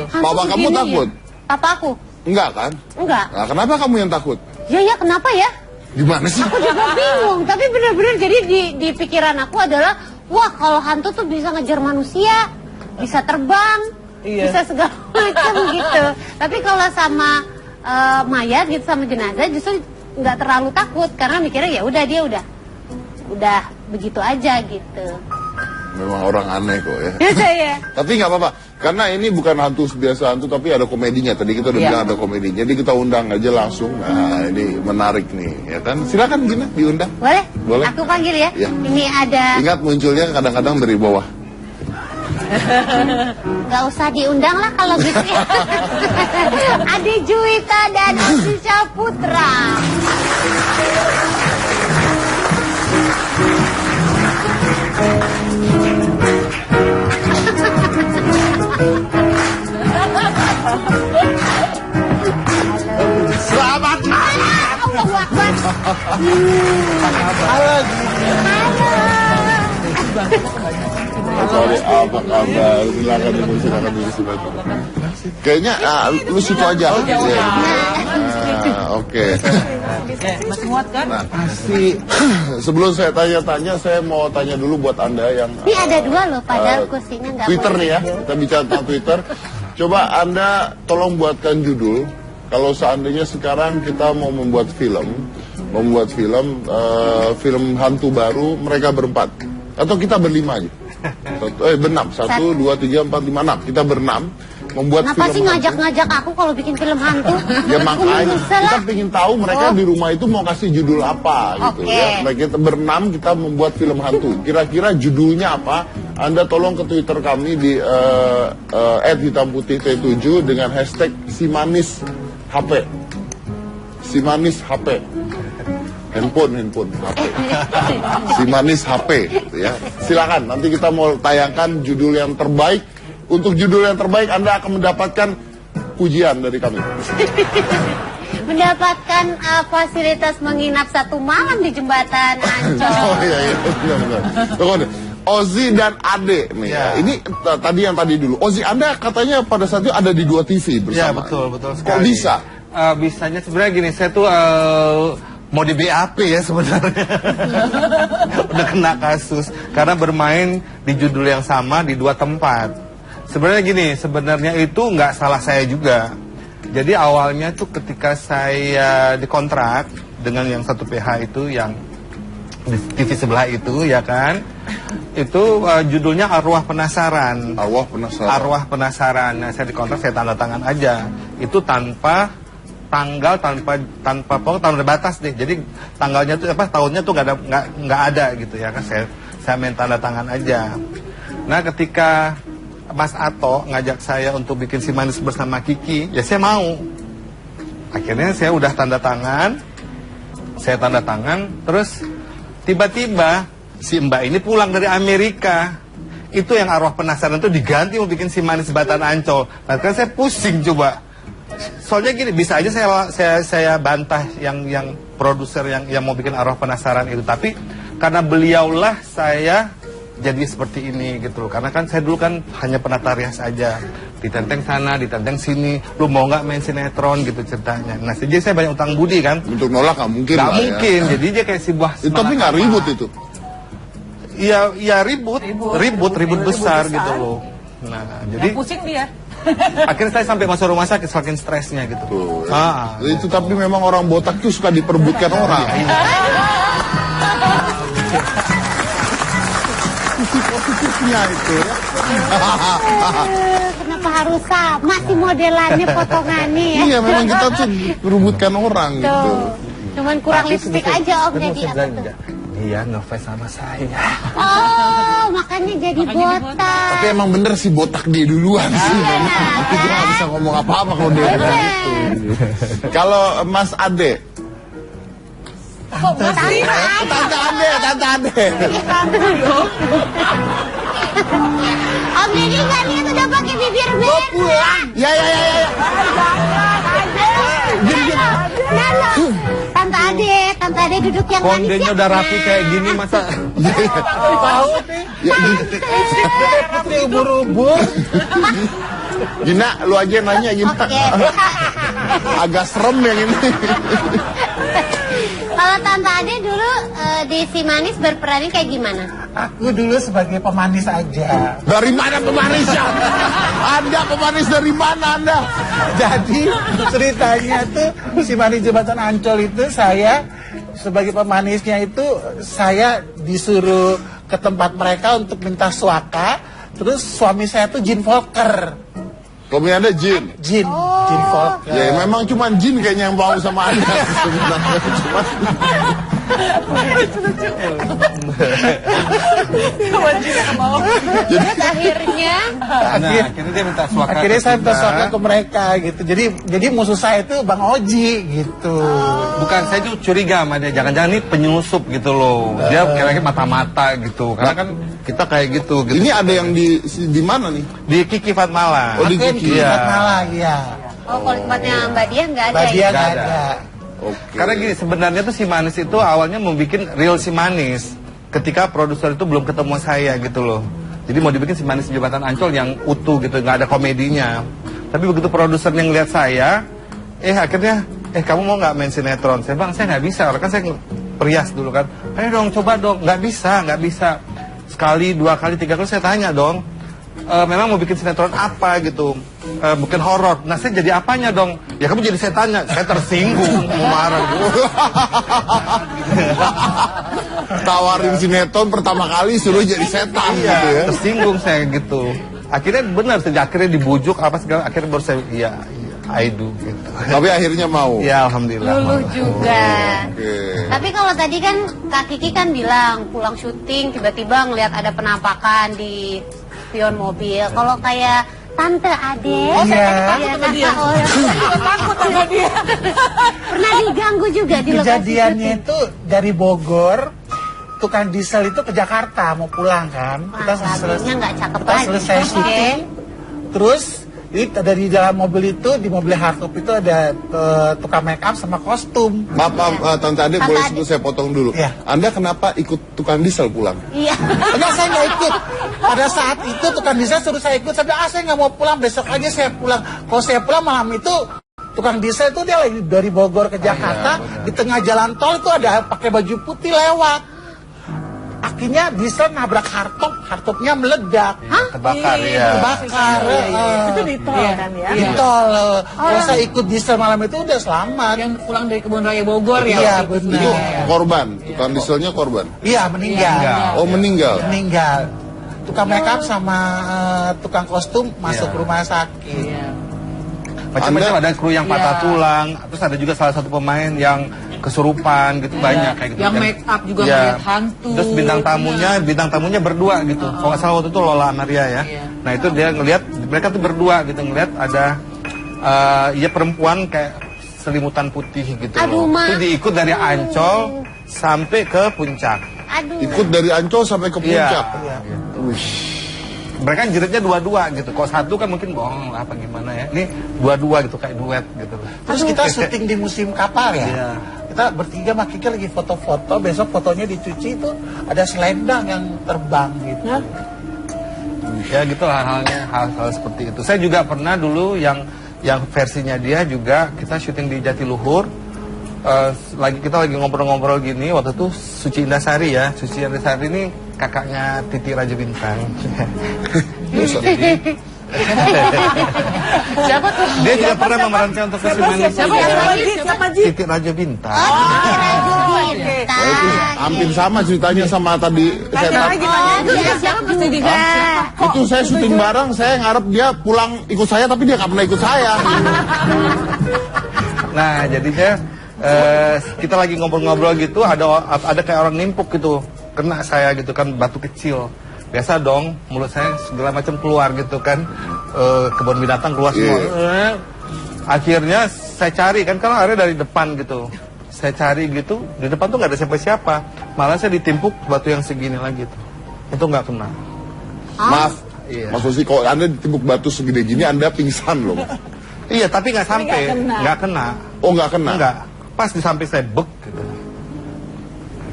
Speaker 3: Papa kamu takut?
Speaker 2: Papa aku?
Speaker 3: Enggak kan?
Speaker 2: Enggak.
Speaker 3: Nah, kenapa kamu yang takut?
Speaker 2: Ya kenapa ya?
Speaker 3: Gimana sih?
Speaker 2: Aku juga bingung, tapi benar-benar jadi di pikiran aku adalah, wah kalau hantu tuh bisa ngejar manusia, bisa terbang, bisa segala macam gitu. Tapi kalau sama mayat gitu, sama jenazah justru nggak terlalu takut karena mikirnya ya udah dia udah begitu aja gitu.
Speaker 3: Memang orang aneh kok ya.
Speaker 2: Ya.
Speaker 3: Tapi nggak apa-apa, karena ini bukan hantu biasa hantu, tapi ada komedinya. Tadi kita udah bilang ada komedinya, jadi kita undang aja langsung. Nah ini menarik nih, ya kan? Silakan Gina diundang.
Speaker 2: Boleh?
Speaker 3: Boleh.
Speaker 2: Aku panggil ya.
Speaker 3: Ya.
Speaker 2: Ini ada.
Speaker 3: Ingat munculnya kadang-kadang dari bawah.
Speaker 2: Gak usah diundang lah kalau gitu ya. Adi Juwita dan Adi Saputra.
Speaker 3: Selamat
Speaker 2: Allahu Akbar.
Speaker 3: Halo. Sorry, apa kabar? Silakan dulu. Kayaknya lu situ aja. Oke.
Speaker 5: Masih muat kan?
Speaker 3: Nah, pasti. Sebelum saya tanya-tanya, saya mau tanya dulu buat Anda yang
Speaker 2: Ini ada 2 loh, padahal kursinya nggak
Speaker 3: Twitter
Speaker 2: boleh.
Speaker 3: nih ya. Kita bicara tentang Twitter. Coba Anda tolong buatkan judul. Kalau seandainya sekarang kita mau membuat film hantu baru, mereka berempat atau kita berlima aja. Berenam, 1, 2, 3, 4, 5, 6. Kita berenam membuat
Speaker 2: Kenapa
Speaker 3: film
Speaker 2: sih
Speaker 3: hantu.
Speaker 2: ngajak-ngajak aku kalau bikin film hantu?
Speaker 3: Ya makanya
Speaker 2: Bisa
Speaker 3: kita
Speaker 2: lah.
Speaker 3: ingin tahu mereka di rumah itu mau kasih judul apa gitu ya. Nah, kita berenam kita membuat film hantu. Kira-kira judulnya apa? Anda tolong ke Twitter kami di @hitamputih T7 dengan hashtag #simanishp. Si Manis HP. Handphone HP. Si Manis HP, gitu ya. Silakan, nanti kita mau tayangkan judul yang terbaik. Untuk judul yang terbaik Anda akan mendapatkan pujian dari kami.
Speaker 2: Mendapatkan fasilitas menginap 1 malam di jembatan Ancol.
Speaker 3: Oh iya, benar. Tunggu, Ozzy dan Ade nih ya. Ini tadi yang tadi dulu. Ozzy, Anda katanya pada saat itu ada di 2 TV bersama.
Speaker 6: Ya, betul sekali.
Speaker 3: Kok bisa?
Speaker 6: Bisanya sebenarnya gini, saya tuh mau di BAP ya sebenarnya. Udah kena kasus karena bermain di judul yang sama di 2 tempat. Sebenarnya gini, sebenarnya itu nggak salah saya juga. Jadi awalnya tuh ketika saya dikontrak dengan yang satu PH itu yang di TV sebelah itu ya kan, itu judulnya Arwah Penasaran. Arwah Penasaran. Nah, saya dikontrak, saya tanda tangan aja. Itu tanpa tanggal, tanpa pokok tahun terbatas deh. Jadi tanggalnya tuh tahunnya tuh nggak ada gitu ya kan. Saya main tanda tangan aja. Nah, ketika Mas Ato ngajak saya untuk bikin Si Manis bersama Kiki, ya saya mau. Akhirnya saya udah tanda tangan, terus tiba-tiba si Mbak ini pulang dari Amerika. Itu yang Arwah Penasaran itu diganti mau bikin Si Manis Jembatan Ancol. Nah, kan saya pusing coba. Soalnya gini, bisa aja saya bantah yang produser yang mau bikin Arwah Penasaran itu, tapi karena beliaulah saya jadi seperti ini gitu. Karena kan saya dulu kan hanya penata rias aja, ditenteng sana, ditenteng sini, lu mau nggak main sinetron gitu ceritanya. Nah, jadi saya banyak utang budi kan.
Speaker 3: Untuk nolak nggak mungkin. Nggak
Speaker 6: mungkin. Ya. Jadi dia kayak sebuah.
Speaker 3: Tapi nggak ribut itu.
Speaker 6: Iya ribut besar gitu loh. Nah, jadi
Speaker 5: pusing dia.
Speaker 6: Akhirnya saya sampai masuk rumah sakit, saking stresnya gitu.
Speaker 3: Itu tapi memang orang botak tuh suka diperebutkan orang. Positifnya itu.
Speaker 2: Kenapa harus sama sih modelannya, potongannya ya?
Speaker 3: Iya, memang kita tuh merubutkan orang gitu.
Speaker 2: Cuman kurang lipstik aja om, jadi apa tuh?
Speaker 6: Iya, ngefans sama saya.
Speaker 2: Oh, makanya jadi botak.
Speaker 3: Tapi emang bener sih botak dia duluan sih. Tapi gue gak bisa ngomong apa-apa kalau dia bilang gitu. Kalau Mas Ade. Tante Ade.
Speaker 2: Om Deddy nggak lihat udah pakai bibir merah.
Speaker 3: Ya.
Speaker 2: Tante Ade duduk yang manis.
Speaker 6: Kondenya udah rapi kayak gini masa. Tahu nih. Putri ubur-ubur.
Speaker 3: Gina, lu aja nanya Gina. Agak serem yang ini.
Speaker 2: Kalau Tante Ade dulu di Si Manis berperannya kayak gimana?
Speaker 7: Aku dulu sebagai pemanis aja.
Speaker 3: Dari mana pemanisnya? Anda pemanis dari mana Anda?
Speaker 7: Jadi ceritanya tuh Si Manis Jembatan Ancol itu saya sebagai pemanisnya itu saya disuruh ke tempat mereka untuk minta suaka. Terus suami saya tuh Jin Volker.
Speaker 3: Suami Anda Jin?
Speaker 7: Jin Volker.
Speaker 3: Ya memang cuma Jin kayaknya yang mau sama Anda.
Speaker 2: Terus akhirnya
Speaker 6: akhirnya dia minta suaka.
Speaker 7: Akhirnya saya minta suaka ke mereka gitu. Jadi musuh saya itu Bang Oji gitu.
Speaker 6: Bukan, saya tuh curiga sama dia. Jangan-jangan ini penyusup gitu loh. Dia kira-kira mata-mata gitu. Karena kan kita kayak gitu.
Speaker 3: Ini ada yang di mana nih?
Speaker 6: Di Kiki Fatmala.
Speaker 3: Oh, di Kiki.
Speaker 7: Fatmala, iya.
Speaker 2: oh, kalau tempatnya Mbak Dia nggak ada.
Speaker 7: Mbak Dia
Speaker 2: ya?
Speaker 7: nggak ada.
Speaker 3: Okay.
Speaker 6: Karena gini, sebenarnya tuh Si Manis itu awalnya mau bikin real Si Manis. Ketika produser itu belum ketemu saya gitu loh. Jadi mau dibikin Si Manis Jembatan Ancol yang utuh gitu, nggak ada komedinya. Tapi begitu produsernya ngeliat saya, akhirnya, kamu mau nggak main sinetron? Saya bang, saya nggak bisa, kan saya perias dulu kan. Ayo dong, coba dong. Nggak bisa. Sekali, 2 kali, 3 kali saya tanya dong. Memang mau bikin sinetron apa gitu, bukan horor. Nah, saya jadi apanya dong? Ya kamu jadi setannya. Saya tersinggung, mau marah gitu.
Speaker 3: Tawarin sinetron pertama kali suruh jadi setan gitu ya.
Speaker 6: Tersinggung saya gitu. Akhirnya benar, akhirnya dibujuk apa segala, akhirnya baru saya I do gitu.
Speaker 3: Tapi akhirnya mau.
Speaker 6: Ya alhamdulillah.
Speaker 2: Luluh juga.
Speaker 3: Okay.
Speaker 2: Tapi kalau tadi kan Kak Kiki kan bilang pulang syuting tiba-tiba ngelihat ada penampakan di spion mobil. Kalau kayak Tante Ade.
Speaker 7: Iya.
Speaker 2: Takut sama dia. Pernah diganggu juga di lokasi
Speaker 7: Kejadiannya
Speaker 2: syuting.
Speaker 7: itu dari Bogor, tukang diesel itu ke Jakarta mau pulang kan.
Speaker 2: Wah, lagunya nggak cakep
Speaker 7: kita
Speaker 2: lagi.
Speaker 7: selesai
Speaker 2: Oke.
Speaker 7: syuting. Terus ini dari dalam mobil itu, di mobil hardtop itu ada tukang make up sama kostum.
Speaker 3: Maaf, Tante Ade,
Speaker 2: Tante
Speaker 3: boleh
Speaker 2: Ade.
Speaker 3: saya potong dulu.
Speaker 7: Iya.
Speaker 3: Anda kenapa ikut tukang diesel pulang?
Speaker 2: Iya.
Speaker 7: Enggak, saya nggak ikut. Pada saat itu tukang diesel suruh saya ikut. Saya bilang, saya nggak mau pulang, besok aja saya pulang. Kalau saya pulang malam itu, tukang diesel itu dia lagi dari Bogor ke Jakarta. Di tengah jalan tol itu ada pakai baju putih lewat. Akhirnya diesel nabrak hardtopnya meledak.
Speaker 6: Terbakar ya.
Speaker 7: Terbakar.
Speaker 4: Itu di tol kan ya?
Speaker 7: Di tol. Kalau saya ikut diesel malam itu udah selamat.
Speaker 4: Yang pulang dari Kebun Raya Bogor ya?
Speaker 7: Iya,
Speaker 4: waktu itu.
Speaker 3: Itu
Speaker 7: benar.
Speaker 3: korban, tukang dieselnya korban.
Speaker 7: Iya, meninggal.
Speaker 3: Oh, meninggal.
Speaker 7: Meninggal. Tukang make up sama tukang kostum masuk rumah sakit.
Speaker 6: Macam-macam, ada kru yang patah tulang, terus ada juga salah satu pemain yang kesurupan gitu, banyak kayak gitu.
Speaker 4: Yang make up juga
Speaker 6: Iya.
Speaker 4: ngeliat hantu.
Speaker 6: Terus bintang tamunya berdua gitu. Kalau nggak salah waktu itu Lola Amaria ya. Nah itu dia ngelihat mereka tuh berdua gitu, ngelihat ada ya perempuan kayak selimutan putih gitu.
Speaker 2: Aduh, Ma.
Speaker 6: Itu diikut dari Ancol sampai ke puncak.
Speaker 2: Aduh.
Speaker 3: Ikut dari Ancol sampai ke puncak.
Speaker 6: Iya. Mereka jeritnya dua-dua gitu. Kalau satu kan mungkin bohong lah apa gimana ya. Ini dua-dua gitu kayak duet gitu.
Speaker 7: Terus kita syuting di musim kapal ya.
Speaker 6: Iya.
Speaker 7: Kita bertiga sama Kiki lagi foto-foto. Besok fotonya dicuci itu ada selendang yang terbang gitu.
Speaker 6: Ya gitu lah halnya, hal-hal seperti itu. Saya juga pernah dulu yang versinya dia juga kita syuting di Jatiluhur. Kita lagi ngobrol-ngobrol gini, waktu itu Suci Indasari ya. Suci Indasari ini kakaknya Titi Raja Bintang. Jadi,
Speaker 4: Siapa tuh?
Speaker 6: dia juga pernah memerankan untuk Suci
Speaker 4: Siapa Ji?
Speaker 6: Titi Raja Bintang.
Speaker 3: Nah, itu hampir sama ceritanya sama tadi.
Speaker 4: Siapa pasti juga?
Speaker 3: Itu saya syuting bareng, saya ngarep dia pulang ikut saya, tapi dia nggak pernah ikut saya.
Speaker 6: Nah, jadinya kita lagi ngobrol-ngobrol gitu, ada kayak orang nimpuk gitu, kena saya gitu kan, batu kecil. Biasa dong, mulut saya segala macam keluar gitu kan, kebun binatang keluar semua. Akhirnya saya cari kan, kalau ada dari depan gitu, saya cari gitu, di depan tuh nggak ada siapa-siapa, malah saya ditimpuk batu yang segini lagi tuh, itu nggak kena.
Speaker 3: Maaf,
Speaker 6: Iya.
Speaker 3: Mas Osi, kalau Anda ditimpuk batu segede gini, Anda pingsan loh.
Speaker 6: Iya, tapi nggak sampai, nggak kena.
Speaker 3: Oh, nggak kena?
Speaker 6: Enggak, pas di samping saya bek gitu.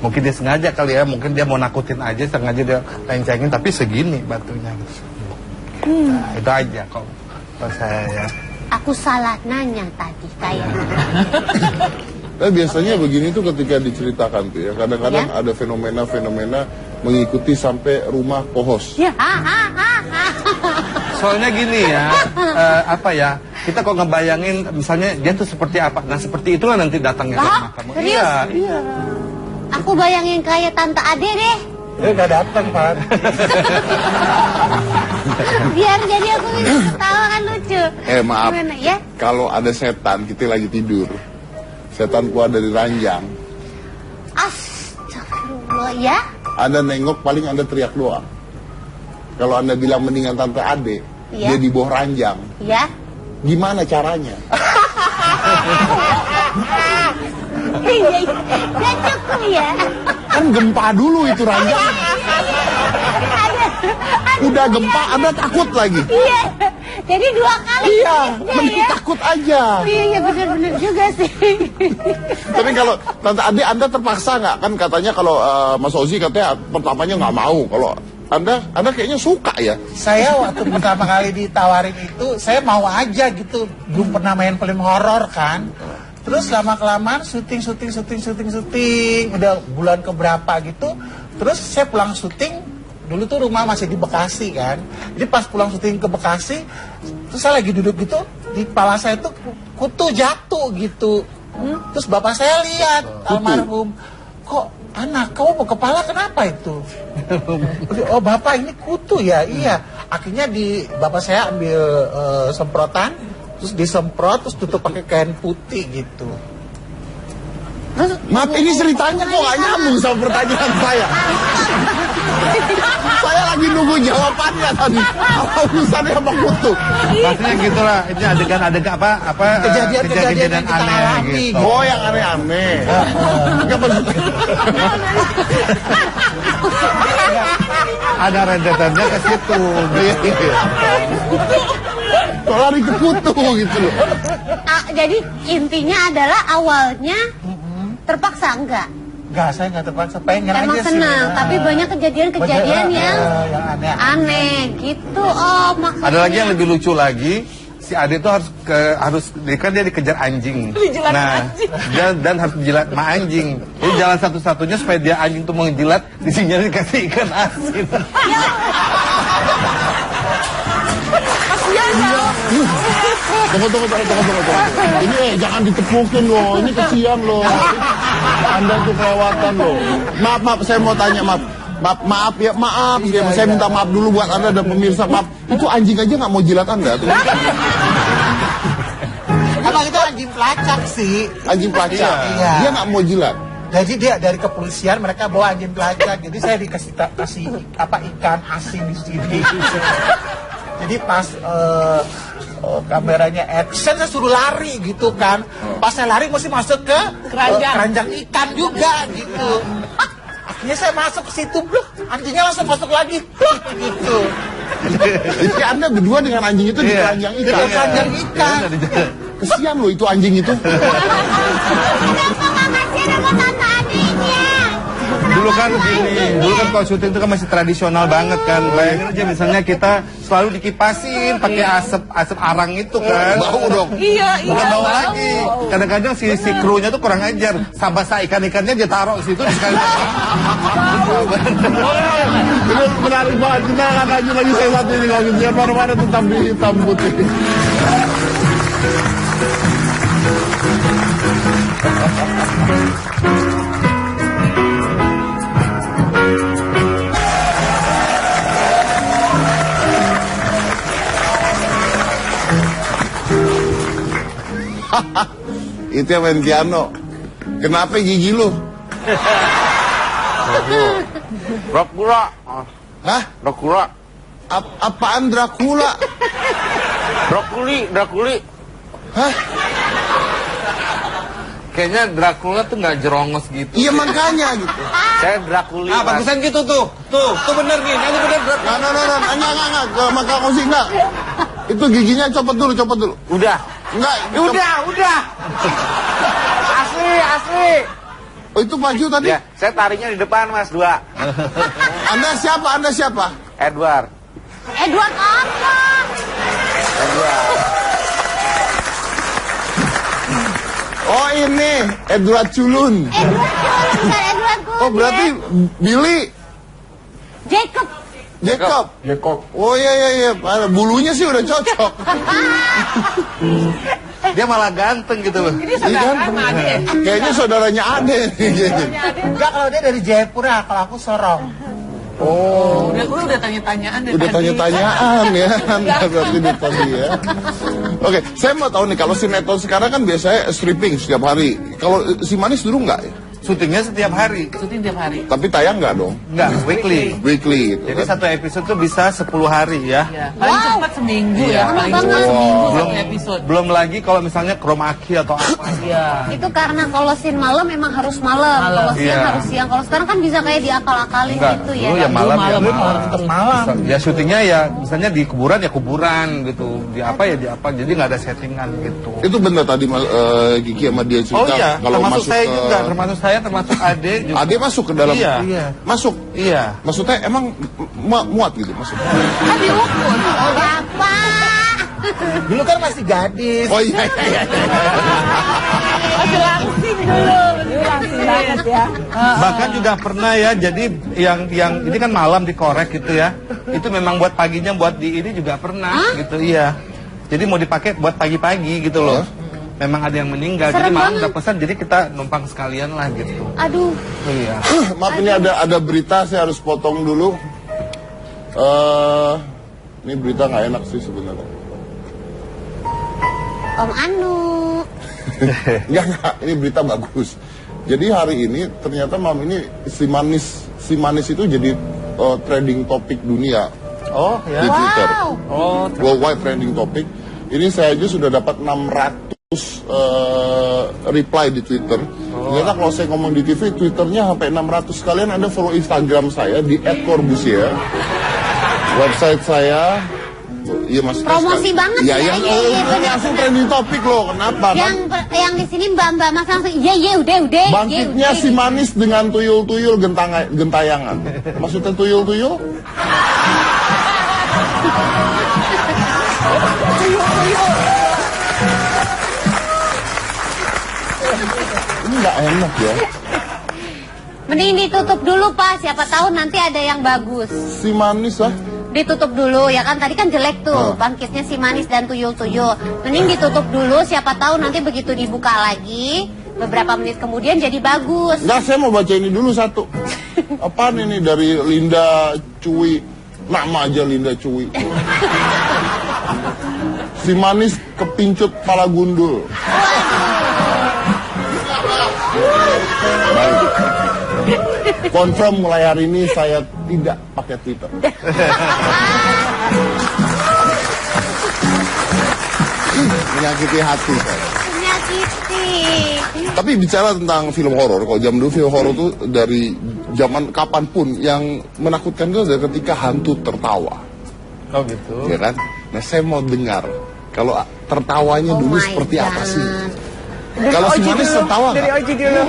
Speaker 6: Mungkin dia sengaja kali ya, mungkin dia mau nakutin aja, sengaja dia lencengin, tapi segini batunya gitu. Nah, itu aja kok pas saya ya.
Speaker 2: Aku salah nanya tadi kayaknya.
Speaker 3: Tapi biasanya begini tuh ketika diceritakan tuh ya, kadang-kadang ada fenomena-fenomena mengikuti sampai rumah co-host.
Speaker 2: Ya.
Speaker 6: Soalnya gini ya, apa ya, kita kok ngebayangin misalnya dia tuh seperti apa, nah seperti itulah nanti datangnya ke rumah kamu.
Speaker 2: Serius?
Speaker 6: Iya.
Speaker 2: Aku bayangin kayak Tante Ade deh.
Speaker 7: Dia nggak datang, Pak.
Speaker 2: Biar jadi aku bisa ketawa kan lucu.
Speaker 3: Maaf,
Speaker 2: Gimana ya?
Speaker 3: kalau ada setan, kita lagi tidur, setan keluar dari ranjang,
Speaker 2: Astagfirullah ya.
Speaker 3: Anda nengok paling Anda teriak doang. Kalau Anda bilang mendingan Tante Ade,
Speaker 2: Iya.
Speaker 3: dia di bawah ranjang,
Speaker 2: Ya.
Speaker 3: gimana caranya?
Speaker 2: Iya. Gak cukup ya.
Speaker 3: Kan gempa dulu itu ranjang. Udah gempa, Anda takut lagi.
Speaker 2: Iya. Jadi dua kali.
Speaker 3: Iya,
Speaker 2: ya,
Speaker 3: mending
Speaker 2: ya.
Speaker 3: takut aja.
Speaker 2: Iya benar-benar juga sih.
Speaker 3: Tapi kalau Tante Ade, Anda terpaksa nggak? Kan katanya kalau Mas Ozi katanya pertamanya nggak mau. Kalau Anda kayaknya suka ya?
Speaker 7: Saya waktu pertama kali ditawarin itu, saya mau aja gitu. Belum pernah main film horor kan. Terus lama-kelamaan syuting. Udah bulan keberapa gitu. Terus saya pulang syuting. Dulu tuh rumah masih di Bekasi kan. Jadi pas pulang syuting ke Bekasi, terus saya lagi duduk gitu, di kepala saya tuh kutu jatuh gitu. Terus bapak saya lihat, almarhum, kok anak kamu mau kepala kenapa itu? Oh bapak ini kutu ya, iya. Akhirnya bapak saya ambil semprotan, terus disemprot, terus tutup pakai kain putih gitu.
Speaker 3: Maaf, ini ceritanya kok nggak nyambung sama pertanyaan saya. Saya lagi nunggu jawabannya tadi. Apa urusannya sama kutu?
Speaker 6: Maksudnya gitulah, ini adegan-adegan apa
Speaker 7: Kejadian-kejadian yang kita
Speaker 6: aneh
Speaker 7: alami.
Speaker 6: gitu.
Speaker 3: Oh, yang aneh-aneh. Enggak maksudnya.
Speaker 6: Ada rentetannya ke situ.
Speaker 3: Kok lari ke kutu gitu loh.
Speaker 2: Jadi intinya adalah awalnya terpaksa enggak?
Speaker 7: Enggak, saya nggak terpaksa, pengen
Speaker 2: Emang
Speaker 7: aja sih.
Speaker 2: senang, tapi banyak kejadian-kejadian yang
Speaker 7: aneh.
Speaker 2: aneh gitu. Oh, maksudnya.
Speaker 6: Ada lagi yang lebih lucu lagi. Si Ade itu harus kan dia dikejar anjing. Nah, dan harus dijilat sama anjing. Jadi jalan satu-satunya supaya dia anjing tuh menjilat, disinyal dikasih ikan asin.
Speaker 3: Tunggu. Ini jangan ditepukin loh. Ini kesian loh. Anda tuh kelewatan loh. Maaf, saya mau tanya, maaf ya. Saya minta maaf dulu buat Anda dan pemirsa. Maaf, itu anjing aja nggak mau jilat Anda.
Speaker 7: Emang itu anjing pelacak sih.
Speaker 3: Anjing pelacak.
Speaker 7: Iya.
Speaker 3: Dia nggak mau jilat.
Speaker 7: Jadi dia dari kepolisian mereka bawa anjing pelacak. Jadi saya dikasih ikan asin di sini. Jadi pas kameranya action saya suruh lari gitu kan. Pas saya lari mesti masuk ke keranjang ikan juga gitu. Akhirnya saya masuk ke situ, anjingnya langsung masuk lagi, gitu.
Speaker 3: Jadi Anda berdua dengan anjing itu di keranjang ikan.
Speaker 7: Di keranjang ikan.
Speaker 3: Kesian loh itu anjing itu.
Speaker 6: Dulu kan kalau syuting itu kan masih tradisional banget kan. Bayangin aja misalnya kita selalu dikipasin pakai asap arang itu kan.
Speaker 3: Bau dong.
Speaker 5: Iya.
Speaker 6: Bukan bau lagi. Kadang-kadang si krunya tuh kurang ajar. Sabasa ikan-ikannya dia taruh di situ sekali.
Speaker 3: Ini menarik banget. Kita akan lanjut lagi saya satu ini kalau gitu. Mana-mana tetap di hitam putih. Itu yang main piano. Kenapa gigi lu?
Speaker 6: Dracula.
Speaker 3: Hah?
Speaker 6: Dracula.
Speaker 3: Apaan Dracula?
Speaker 6: Draculi.
Speaker 3: Hah?
Speaker 6: Kayaknya Dracula tuh nggak jerongos gitu.
Speaker 3: Iya makanya gitu.
Speaker 6: Saya Draculi. Ah, bagusan gitu tuh. Tuh bener nih. Ini bener Dracula.
Speaker 3: Enggak. Maka musik enggak. Itu giginya copot dulu.
Speaker 6: Udah.
Speaker 3: Enggak.
Speaker 6: Udah. Asli.
Speaker 3: Oh itu maju tadi?
Speaker 6: Ya, saya tariknya di depan Mas, 2.
Speaker 3: Anda siapa?
Speaker 6: Edward
Speaker 2: apa?
Speaker 3: Oh ini Edward Culun.
Speaker 2: Bukan Edward Culun.
Speaker 3: Oh berarti Billy.
Speaker 2: Jacob.
Speaker 3: Oh iya. Bulunya sih udah cocok.
Speaker 6: Dia malah ganteng gitu loh.
Speaker 5: Ini saudara sama Ade.
Speaker 3: Kayaknya saudaranya Ade.
Speaker 7: Enggak, kalau dia dari Jayapura, kalau aku Sorong.
Speaker 3: Oh.
Speaker 5: Udah tanya-tanyaan dari
Speaker 3: Udah
Speaker 5: tadi.
Speaker 3: tanya-tanyaan ya. Berarti dia tadi ya. Oke, saya mau tahu nih kalau sinetron sekarang kan biasanya stripping setiap hari. Kalau si Manis dulu nggak ya?
Speaker 6: Syutingnya setiap hari.
Speaker 5: Syuting tiap hari.
Speaker 3: Tapi tayang nggak dong?
Speaker 6: Enggak, weekly.
Speaker 3: Weekly gitu
Speaker 6: Jadi
Speaker 3: kan?
Speaker 6: satu episode tuh bisa 10 hari ya.
Speaker 5: Ya, paling cepat seminggu
Speaker 6: Iya.
Speaker 5: ya. Paling cepat seminggu satu episode.
Speaker 6: Belum lagi kalau misalnya chroma key atau apa.
Speaker 5: Iya.
Speaker 2: Itu karena kalau scene malam memang harus malam. Kalau siang
Speaker 6: Iya.
Speaker 2: harus siang. Kalau sekarang kan bisa kayak diakal-akalin
Speaker 6: Enggak,
Speaker 2: gitu ya.
Speaker 6: dulu ya malam ya
Speaker 5: Malam.
Speaker 6: malam.
Speaker 7: Tetap malam.
Speaker 6: Ya syutingnya ya misalnya di kuburan ya kuburan gitu. Di apa ya di apa. Jadi nggak ada settingan gitu.
Speaker 3: Itu benar tadi Kiki sama dia cerita.
Speaker 6: Oh iya,
Speaker 3: kalau
Speaker 6: termasuk
Speaker 3: masuk
Speaker 6: saya
Speaker 3: ke...
Speaker 6: juga, termasuk Ade juga.
Speaker 3: Ade masuk ke dalam.
Speaker 6: Iya.
Speaker 3: Masuk.
Speaker 6: Iya.
Speaker 3: Maksudnya emang muat gitu maksudnya.
Speaker 2: Bapak.
Speaker 7: Dulu kan masih gadis.
Speaker 3: Oh iya.
Speaker 6: Bahkan juga pernah ya, jadi yang ini kan malam dikorek gitu ya. Itu memang buat paginya buat di ini juga pernah gitu, iya. Jadi mau dipakai buat pagi-pagi gitu loh. Memang ada yang meninggal, jadi malam udah pesan, jadi kita numpang sekalian lah gitu.
Speaker 2: Aduh.
Speaker 6: Iya.
Speaker 3: Maaf ini ada berita saya harus potong dulu. Ini berita nggak enak sih sebenarnya.
Speaker 2: Om Anu.
Speaker 3: Enggak, ini berita bagus. Jadi hari ini ternyata malam ini si manis itu jadi trending topik dunia
Speaker 6: Oh ya.
Speaker 3: di Twitter.
Speaker 6: Oh,
Speaker 3: Worldwide trending topic. Ini saya aja sudah dapat 600 reply di Twitter. Ternyata kalau saya ngomong di TV, Twitternya sampai 600. Kalian ada follow Instagram saya di @corbusier. Website saya. Iya mas.
Speaker 2: Promosi banget
Speaker 3: ya.
Speaker 2: ya,
Speaker 3: Yang langsung trending topik loh. Kenapa?
Speaker 2: Yang di sini mbak-mbak mas langsung iya udah.
Speaker 3: Bangkitnya si manis dengan tuyul-tuyul gentayangan. Maksudnya tuyul-tuyul? Ini nggak enak ya.
Speaker 2: Mending ditutup dulu Pak, siapa tahu nanti ada yang bagus.
Speaker 3: Si manis lah.
Speaker 2: Ditutup dulu, ya kan tadi kan jelek tuh, bangkitnya si manis dan tuyul-tuyul. Mending ditutup dulu, siapa tahu nanti begitu dibuka lagi, beberapa menit kemudian jadi bagus.
Speaker 3: Nggak, saya mau baca ini dulu satu. Apaan ini dari Linda Cui? Nama aja Linda Cui. Si manis kepincut pala gundul. Baik. Confirm mulai hari ini saya tidak pakai Twitter. Menyakiti hati saya.
Speaker 2: Menyakiti.
Speaker 3: Tapi bicara tentang film horor, kalau jam dulu film horor itu dari zaman kapanpun yang menakutkan itu adalah ketika hantu tertawa.
Speaker 6: Oh gitu.
Speaker 3: Ya kan? Nah saya mau dengar kalau tertawanya dulu seperti apa sih? Kalau si manis tertawa
Speaker 4: dari
Speaker 3: nggak?
Speaker 4: Oji dulu.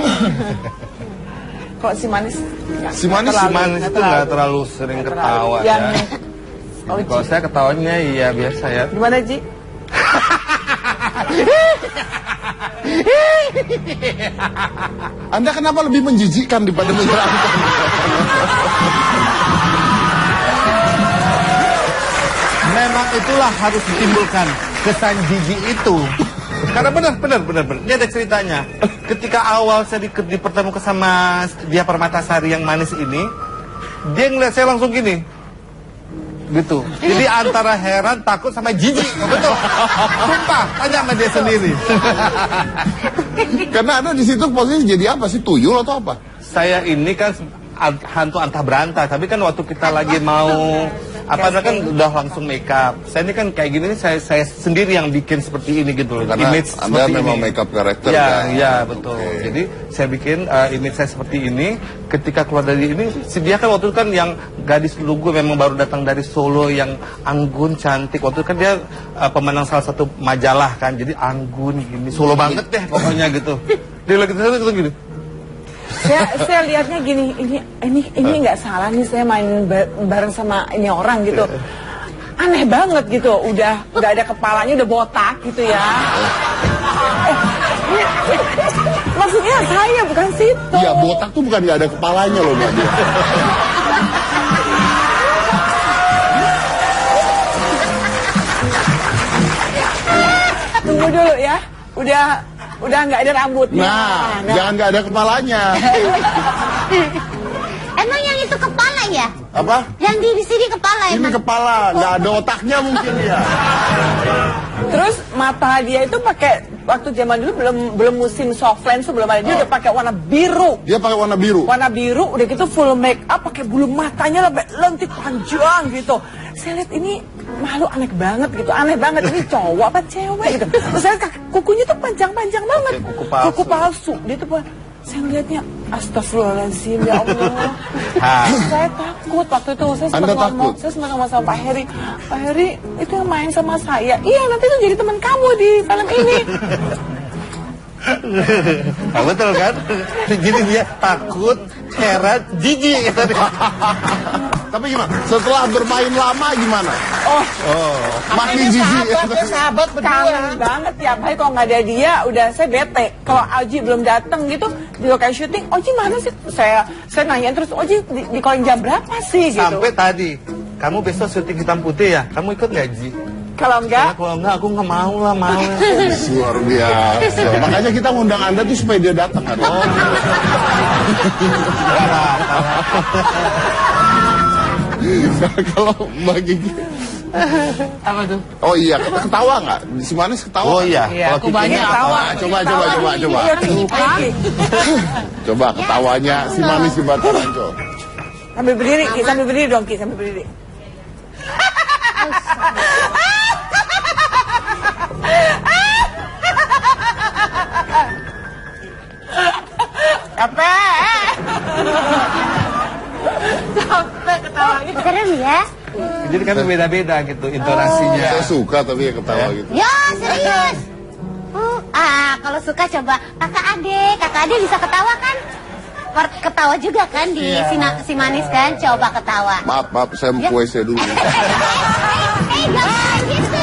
Speaker 4: Kok si manis?
Speaker 3: Si manis
Speaker 6: itu nggak terlalu sering ketawa ya. Kalau saya ketawanya iya biasa ya.
Speaker 4: Gimana Ji?
Speaker 3: Anda kenapa lebih menjijikkan daripada menyeramkan?
Speaker 6: Memang itulah harus ditimbulkan kesan jijik itu. Karena benar. Ini ada ceritanya. Ketika awal saya dipertemukan sama Dia Permatasari yang manis ini, dia ngeliat saya langsung gini. Gitu. Jadi antara heran, takut, sama jijik. Betul. Sumpah, tanya sama dia sendiri.
Speaker 3: Karena Anda di situ posisi jadi apa sih? Tuyul atau apa?
Speaker 6: Saya ini kan hantu antah berantah, tapi kan waktu kita lagi mau kan udah langsung make up. Saya ini kan kayak gini nih, saya sendiri yang bikin seperti ini gitu loh.
Speaker 3: Karena
Speaker 6: image
Speaker 3: Anda
Speaker 6: seperti
Speaker 3: memang
Speaker 6: ini.
Speaker 3: make up karakter
Speaker 6: Ya,
Speaker 3: kan?
Speaker 6: ya betul.
Speaker 3: Okay.
Speaker 6: Jadi saya bikin image saya seperti ini. Ketika keluar dari ini, dia kan waktu itu kan yang gadis lugu memang baru datang dari Solo yang anggun cantik. Waktu itu kan dia pemenang salah satu majalah kan, jadi anggun gini, Solo banget deh pokoknya gitu. Dia lagi gitu gini.
Speaker 4: Saya lihatnya gini, ini nggak salah nih saya main bareng sama ini orang gitu. Aneh banget gitu, udah nggak ada kepalanya, udah botak gitu ya. Maksudnya saya bukan situ.
Speaker 3: Iya, botak tuh bukan nggak ada kepalanya loh Mbak dia.
Speaker 4: Tunggu dulu ya, udah nggak ada rambutnya.
Speaker 3: Nah, jangan nggak ada kepalanya.
Speaker 2: Emang yang itu kepala ya?
Speaker 3: Apa?
Speaker 2: Yang di sini kepala ya?
Speaker 3: Ini kepala, nggak ada otaknya mungkin ya.
Speaker 4: Terus mata dia itu pakai, waktu zaman dulu belum musim soft lens, belum ada, dia udah pakai warna biru.
Speaker 3: Dia pakai warna biru.
Speaker 4: Warna biru, udah gitu full make up, pakai bulu matanya lebih lentik panjang gitu. Saya lihat ini malu aneh banget gitu, aneh banget, ini cowok apa cewek gitu. Terus saya kukunya tuh panjang-panjang banget, kuku palsu. Dia tuh saya lihatnya, astagfirullahaladzim ya Allah. Saya takut waktu itu, saya sempat ngomong sama Pak Heri. Pak Heri itu yang main sama saya, iya nanti tuh jadi teman kamu di film ini.
Speaker 6: Nah, betul kan? Jadi dia takut, heran, jijik.
Speaker 3: Tapi gimana? Setelah bermain lama gimana? Makin jijik.
Speaker 7: Sahabat berdua.
Speaker 4: Kangen banget tiap hari kalau nggak ada dia, udah saya bete. Kalau Oji belum datang gitu di lokasi syuting, Oji mana sih? Saya nanya terus, Oji di calling jam berapa sih? Gitu.
Speaker 6: Sampai tadi, kamu besok syuting hitam putih ya? Kamu ikut nggak, Ji?
Speaker 4: Kalau enggak,
Speaker 6: Kalau enggak, aku nggak mau lah, mau.
Speaker 3: Luar biasa. Makanya kita ngundang Anda tuh supaya dia datang. Kalau Mbak Gigi.
Speaker 5: Apa tuh?
Speaker 3: Oh iya, ketawa nggak? Si manis ketawa.
Speaker 6: Oh iya.
Speaker 5: Iya,
Speaker 6: Kalau
Speaker 5: aku
Speaker 6: Kiki
Speaker 5: banyak
Speaker 6: nggak
Speaker 5: tawa.
Speaker 3: Coba ketawanya si manis di Batam Ancol.
Speaker 4: Sambil berdiri, Ki, sambil berdiri dong, Ki, sambil berdiri. Capek ketawanya.
Speaker 2: Serem ya?
Speaker 6: Jadi kan beda-beda gitu intonasinya.
Speaker 3: Saya suka tapi ya ketawa gitu.
Speaker 2: Ya serius. Kalau suka coba kakak ade bisa ketawa kan? Ketawa juga kan di si manis kan? Coba ketawa.
Speaker 3: Maaf, saya mau WC dulu.
Speaker 2: Gak boleh gitu.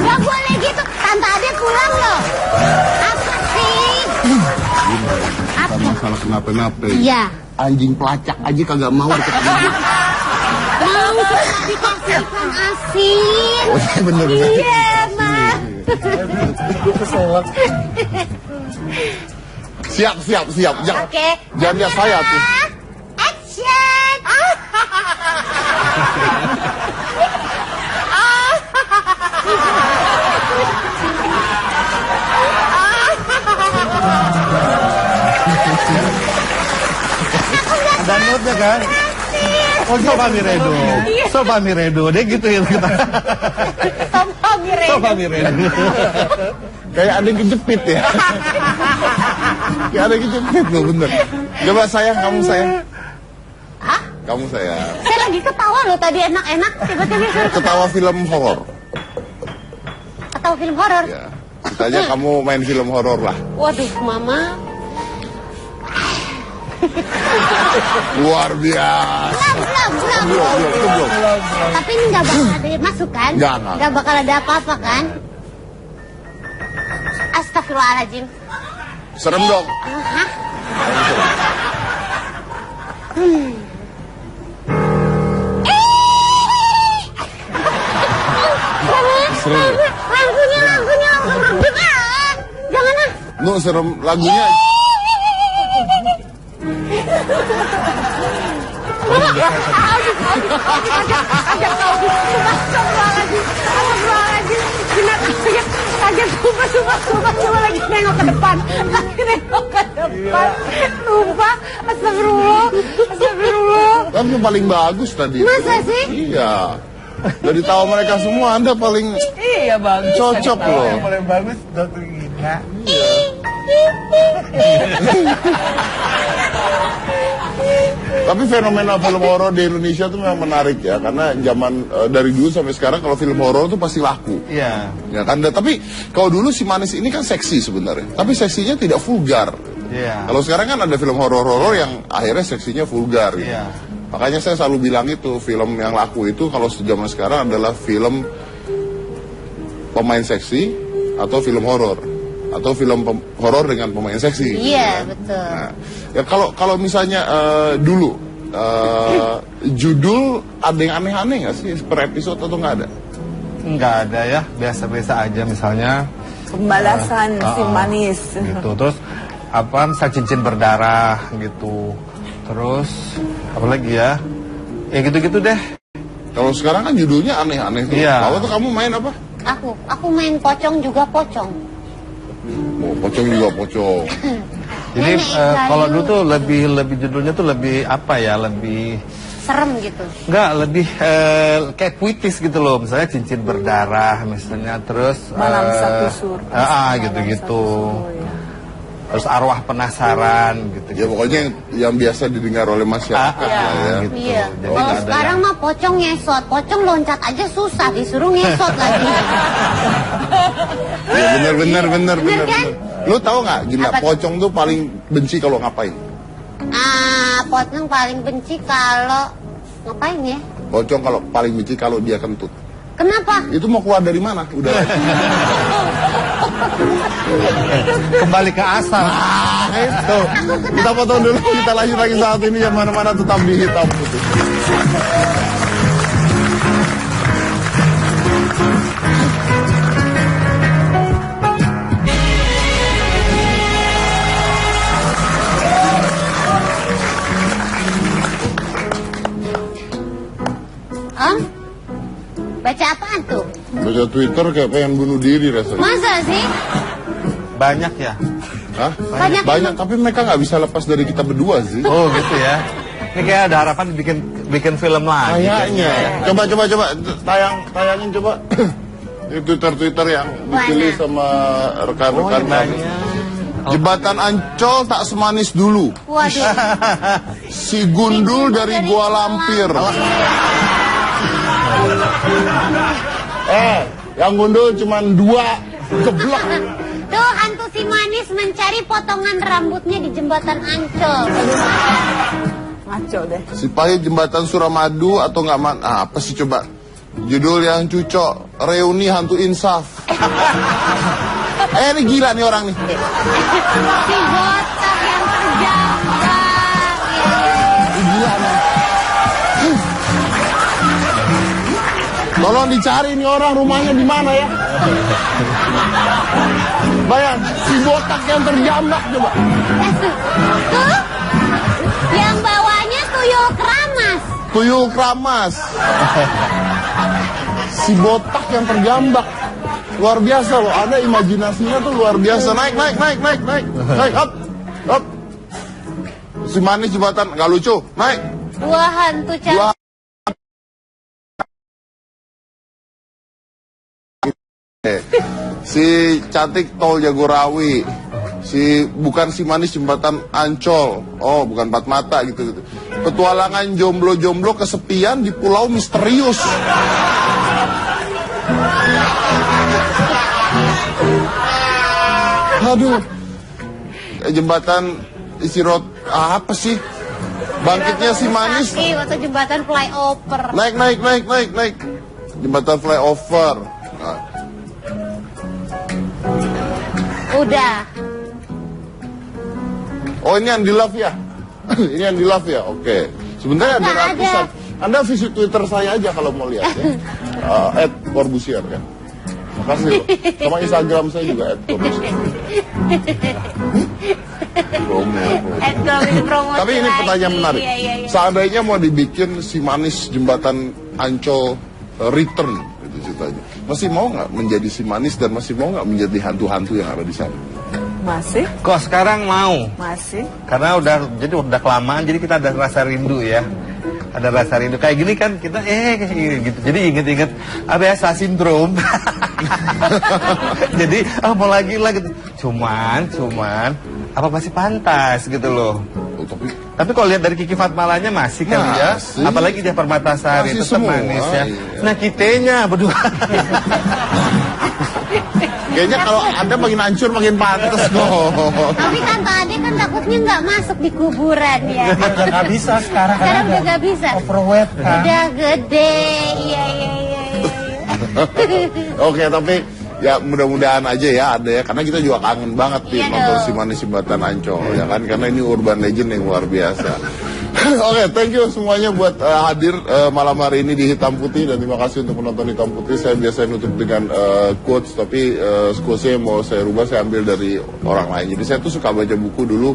Speaker 2: Gak boleh gitu. Tante Ade pulang loh. Apa sih?
Speaker 3: Apa masalah kenapa-napa?
Speaker 2: Iya.
Speaker 3: Anjing pelacak aja kagak mau deket ibu.
Speaker 2: Mau dikasih ikan asin.
Speaker 3: Oh iya bener.
Speaker 2: Iya, Mas.
Speaker 3: Siap.
Speaker 2: Oke.
Speaker 3: Jangan lihat saya tuh.
Speaker 2: Action.
Speaker 6: Ada notnya kan? Oh, Sofa Miredo, dia gitu ya kita. Sofa Miredo.
Speaker 3: Kayak ada yang kejepit ya. Kayak ada yang kejepit loh, bener. Coba sayang, kamu sayang.
Speaker 2: Hah?
Speaker 3: Kamu sayang.
Speaker 2: Saya lagi ketawa loh tadi enak-enak, tiba-tiba saya
Speaker 3: Ketawa film horor.
Speaker 2: ketawa film horor.
Speaker 3: Ya. Misalnya kamu main film horor lah.
Speaker 2: Waduh, Mama.
Speaker 3: Luar biasa.
Speaker 2: Belum. Tapi ini nggak bakal ada masuk kan?
Speaker 3: Nggak.
Speaker 2: Nggak bakal ada apa-apa kan? Astagfirullahaladzim.
Speaker 3: Serem dong.
Speaker 2: Hah?
Speaker 3: Serem.
Speaker 2: Lagunya. Jangan ah.
Speaker 3: Nu serem lagunya.
Speaker 2: Kaget, coba lagi nengok ke depan. Lupa, astagfirullah.
Speaker 3: Kamu paling bagus tadi.
Speaker 2: Masa sih?
Speaker 3: Iya. Dari tawa mereka semua, Anda paling
Speaker 5: Iya bagus.
Speaker 3: cocok loh.
Speaker 7: Yang paling bagus Dokter Gina.
Speaker 3: Tapi fenomena film horor di Indonesia tuh memang menarik ya, karena zaman dari dulu sampai sekarang kalau film horor tuh pasti laku.
Speaker 6: Iya.
Speaker 3: Ya kan, tapi kalau dulu si manis ini kan seksi sebenarnya, tapi seksinya tidak vulgar.
Speaker 6: Iya.
Speaker 3: Kalau sekarang kan ada film horor-horor yang akhirnya seksinya vulgar. Gitu.
Speaker 6: Iya.
Speaker 3: Makanya saya selalu bilang itu film yang laku itu kalau zaman sekarang adalah film pemain seksi atau film horor atau film horor dengan pemain seksi.
Speaker 2: Iya, betul.
Speaker 3: Nah, ya kalau misalnya dulu judul ada yang aneh-aneh nggak sih per episode atau nggak ada?
Speaker 6: Nggak ada ya, biasa-biasa aja misalnya.
Speaker 4: Pembalasan si manis.
Speaker 6: Gitu. Terus apa cincin berdarah gitu. Terus apa lagi ya? Ya gitu-gitu deh.
Speaker 3: Kalau sekarang kan judulnya aneh-aneh tuh.
Speaker 6: Iya.
Speaker 3: Lalu tuh kamu main apa?
Speaker 2: Aku main pocong juga pocong.
Speaker 3: Oh, pocong juga pocong.
Speaker 6: Jadi
Speaker 2: Nenek Gayu.
Speaker 6: kalau dulu tuh lebih judulnya tuh lebih apa ya? Lebih
Speaker 2: Serem gitu.
Speaker 6: enggak lebih kayak puitis gitu loh. Misalnya cincin berdarah misalnya, terus
Speaker 4: Malam satu surga.
Speaker 6: gitu-gitu. Terus arwah penasaran gitu.
Speaker 3: Ya pokoknya yang biasa didengar oleh masyarakat lah ya.
Speaker 6: Gitu.
Speaker 2: Iya.
Speaker 6: Jadi
Speaker 2: Kalau
Speaker 6: nggak ada
Speaker 2: sekarang
Speaker 6: yang-
Speaker 2: mah pocong ngesot, pocong loncat aja susah, disuruh ngesot lagi.
Speaker 3: Ya bener.
Speaker 2: Bener kan?
Speaker 3: Lu tahu nggak gini,
Speaker 2: Apa tuh?
Speaker 3: pocong tuh paling benci kalau ngapain?
Speaker 2: Pocong paling benci kalau ngapain ya?
Speaker 3: Pocong kalau paling benci kalau dia kentut.
Speaker 2: Kenapa?
Speaker 3: Itu mau keluar dari mana? Udah.
Speaker 6: Kembali ke asal.
Speaker 3: Itu. Kita potong dulu, kita lanjut lagi saat ini yang mana-mana tetap di Hitam Putih.
Speaker 2: Om? Baca apaan tuh?
Speaker 3: Baca Twitter kayak pengen bunuh diri rasanya.
Speaker 2: Masa sih?
Speaker 6: Banyak ya.
Speaker 3: Hah?
Speaker 2: Banyak.
Speaker 3: Banyak, tapi mereka nggak bisa lepas dari kita berdua sih.
Speaker 6: Oh gitu ya. Ini kayak ada harapan bikin film lagi.
Speaker 3: Kayaknya. Coba tayangin coba. Di Twitter yang dipilih sama rekan-rekan kami. Jembatan Ancol tak semanis dulu.
Speaker 2: Waduh.
Speaker 3: Si Gundul dari Gua Lampir. Yang Gundul cuma 2. Geblek.
Speaker 2: Tuh hantu si manis mencari potongan rambutnya di jembatan Ancol.
Speaker 4: Ngaco deh.
Speaker 3: Si Pahit Jembatan Suramadu atau nggak apa sih coba? Judul yang cucok, reuni hantu insaf. Ini gila nih orang nih.
Speaker 2: Si botak yang terjambak.
Speaker 3: Gila nih. Tolong dicari nih orang rumahnya di mana ya. Bayang, si botak yang terjambak coba.
Speaker 2: Tuh, yang bawahnya tuyul keramas.
Speaker 3: Tuyul keramas. Si botak yang terjambak. Luar biasa loh, ada imajinasinya tuh luar biasa. Naik, up. Si manis jembatan, nggak lucu, naik.
Speaker 2: Dua hantu cantik.
Speaker 3: Si cantik tol Jagorawi. Bukan si manis jembatan Ancol. Oh, bukan empat mata gitu. Petualangan jomblo-jomblo kesepian di pulau misterius. Aduh. Jembatan Isirot apa sih? Bangkitnya si manis.
Speaker 2: Atau jembatan flyover.
Speaker 3: Naik. Jembatan flyover. Nah.
Speaker 2: Udah.
Speaker 3: Oh, ini yang di love ya? Ini yang di love ya? Oke. Sebenarnya ada ratusan. Anda visit Twitter saya aja kalau mau lihat ya. @Corbusier kan. Makasih loh. Sama Instagram saya juga @Corbusier. Promo. Tapi ini pertanyaan menarik.
Speaker 2: Iya.
Speaker 3: Seandainya mau dibikin si manis jembatan Ancol return gitu ceritanya. Masih mau nggak menjadi si manis dan masih mau nggak menjadi hantu-hantu yang ada di sana?
Speaker 4: Masih?
Speaker 6: Kok sekarang mau?
Speaker 4: Masih.
Speaker 6: Karena udah kelamaan, jadi kita ada rasa rindu ya. Ada rasa rindu kayak gini kan kita gitu. Jadi inget-inget ABSA sindrom. Jadi mau lagi lah gitu. Cuman apa masih pantas gitu loh.
Speaker 3: Oh,
Speaker 6: tapi kalau lihat dari Kiki Fatmalanya masih kan ya. Apalagi dia Permatasari itu manis ya. Iya. Nah kitanya berdua.
Speaker 3: Kayaknya kalau Anda makin hancur makin pantas kok.
Speaker 2: Tapi Tante Ade kan takutnya nggak masuk di kuburan ya.
Speaker 7: Udah nggak bisa sekarang.
Speaker 2: Sekarang udah nggak bisa.
Speaker 7: Overweight kan.
Speaker 2: Udah gede. Iya.
Speaker 3: Oke, tapi ya mudah-mudahan aja ya ada ya, karena kita juga kangen banget nih nonton si manis jembatan Ancol ya kan, karena ini urban legend yang luar biasa. Oke, thank you semuanya buat hadir malam hari ini di Hitam Putih, dan terima kasih untuk menonton Hitam Putih. Saya biasanya nutup dengan quotes, tapi quotesnya mau saya rubah, saya ambil dari orang lain. Jadi saya tuh suka baca buku dulu,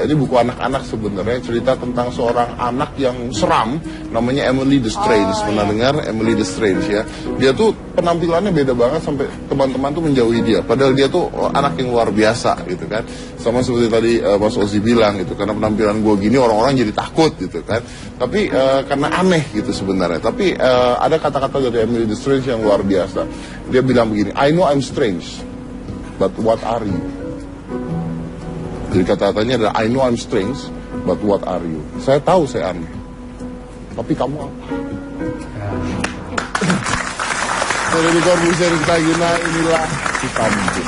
Speaker 3: ini buku anak-anak sebenarnya, cerita tentang seorang anak yang seram, namanya Emily the Strange. Pernah dengar Emily the Strange ya? Dia tuh penampilannya beda banget sampai teman-teman tuh menjauhi dia. Padahal dia tuh anak yang luar biasa gitu kan. Sama seperti tadi Mas Ozi bilang gitu, karena penampilan gue gini orang-orang jadi takut gitu kan. Tapi karena aneh gitu sebenarnya. Tapi ada kata-kata dari Emily the Strange yang luar biasa. Dia bilang begini, I know I'm strange, but what are you? Jadi kata-katanya adalah I know I'm strange, but what are you? Saya tahu saya aneh, tapi kamu apa? Saya Deddy Corbuzier, inilah Hitam Putih.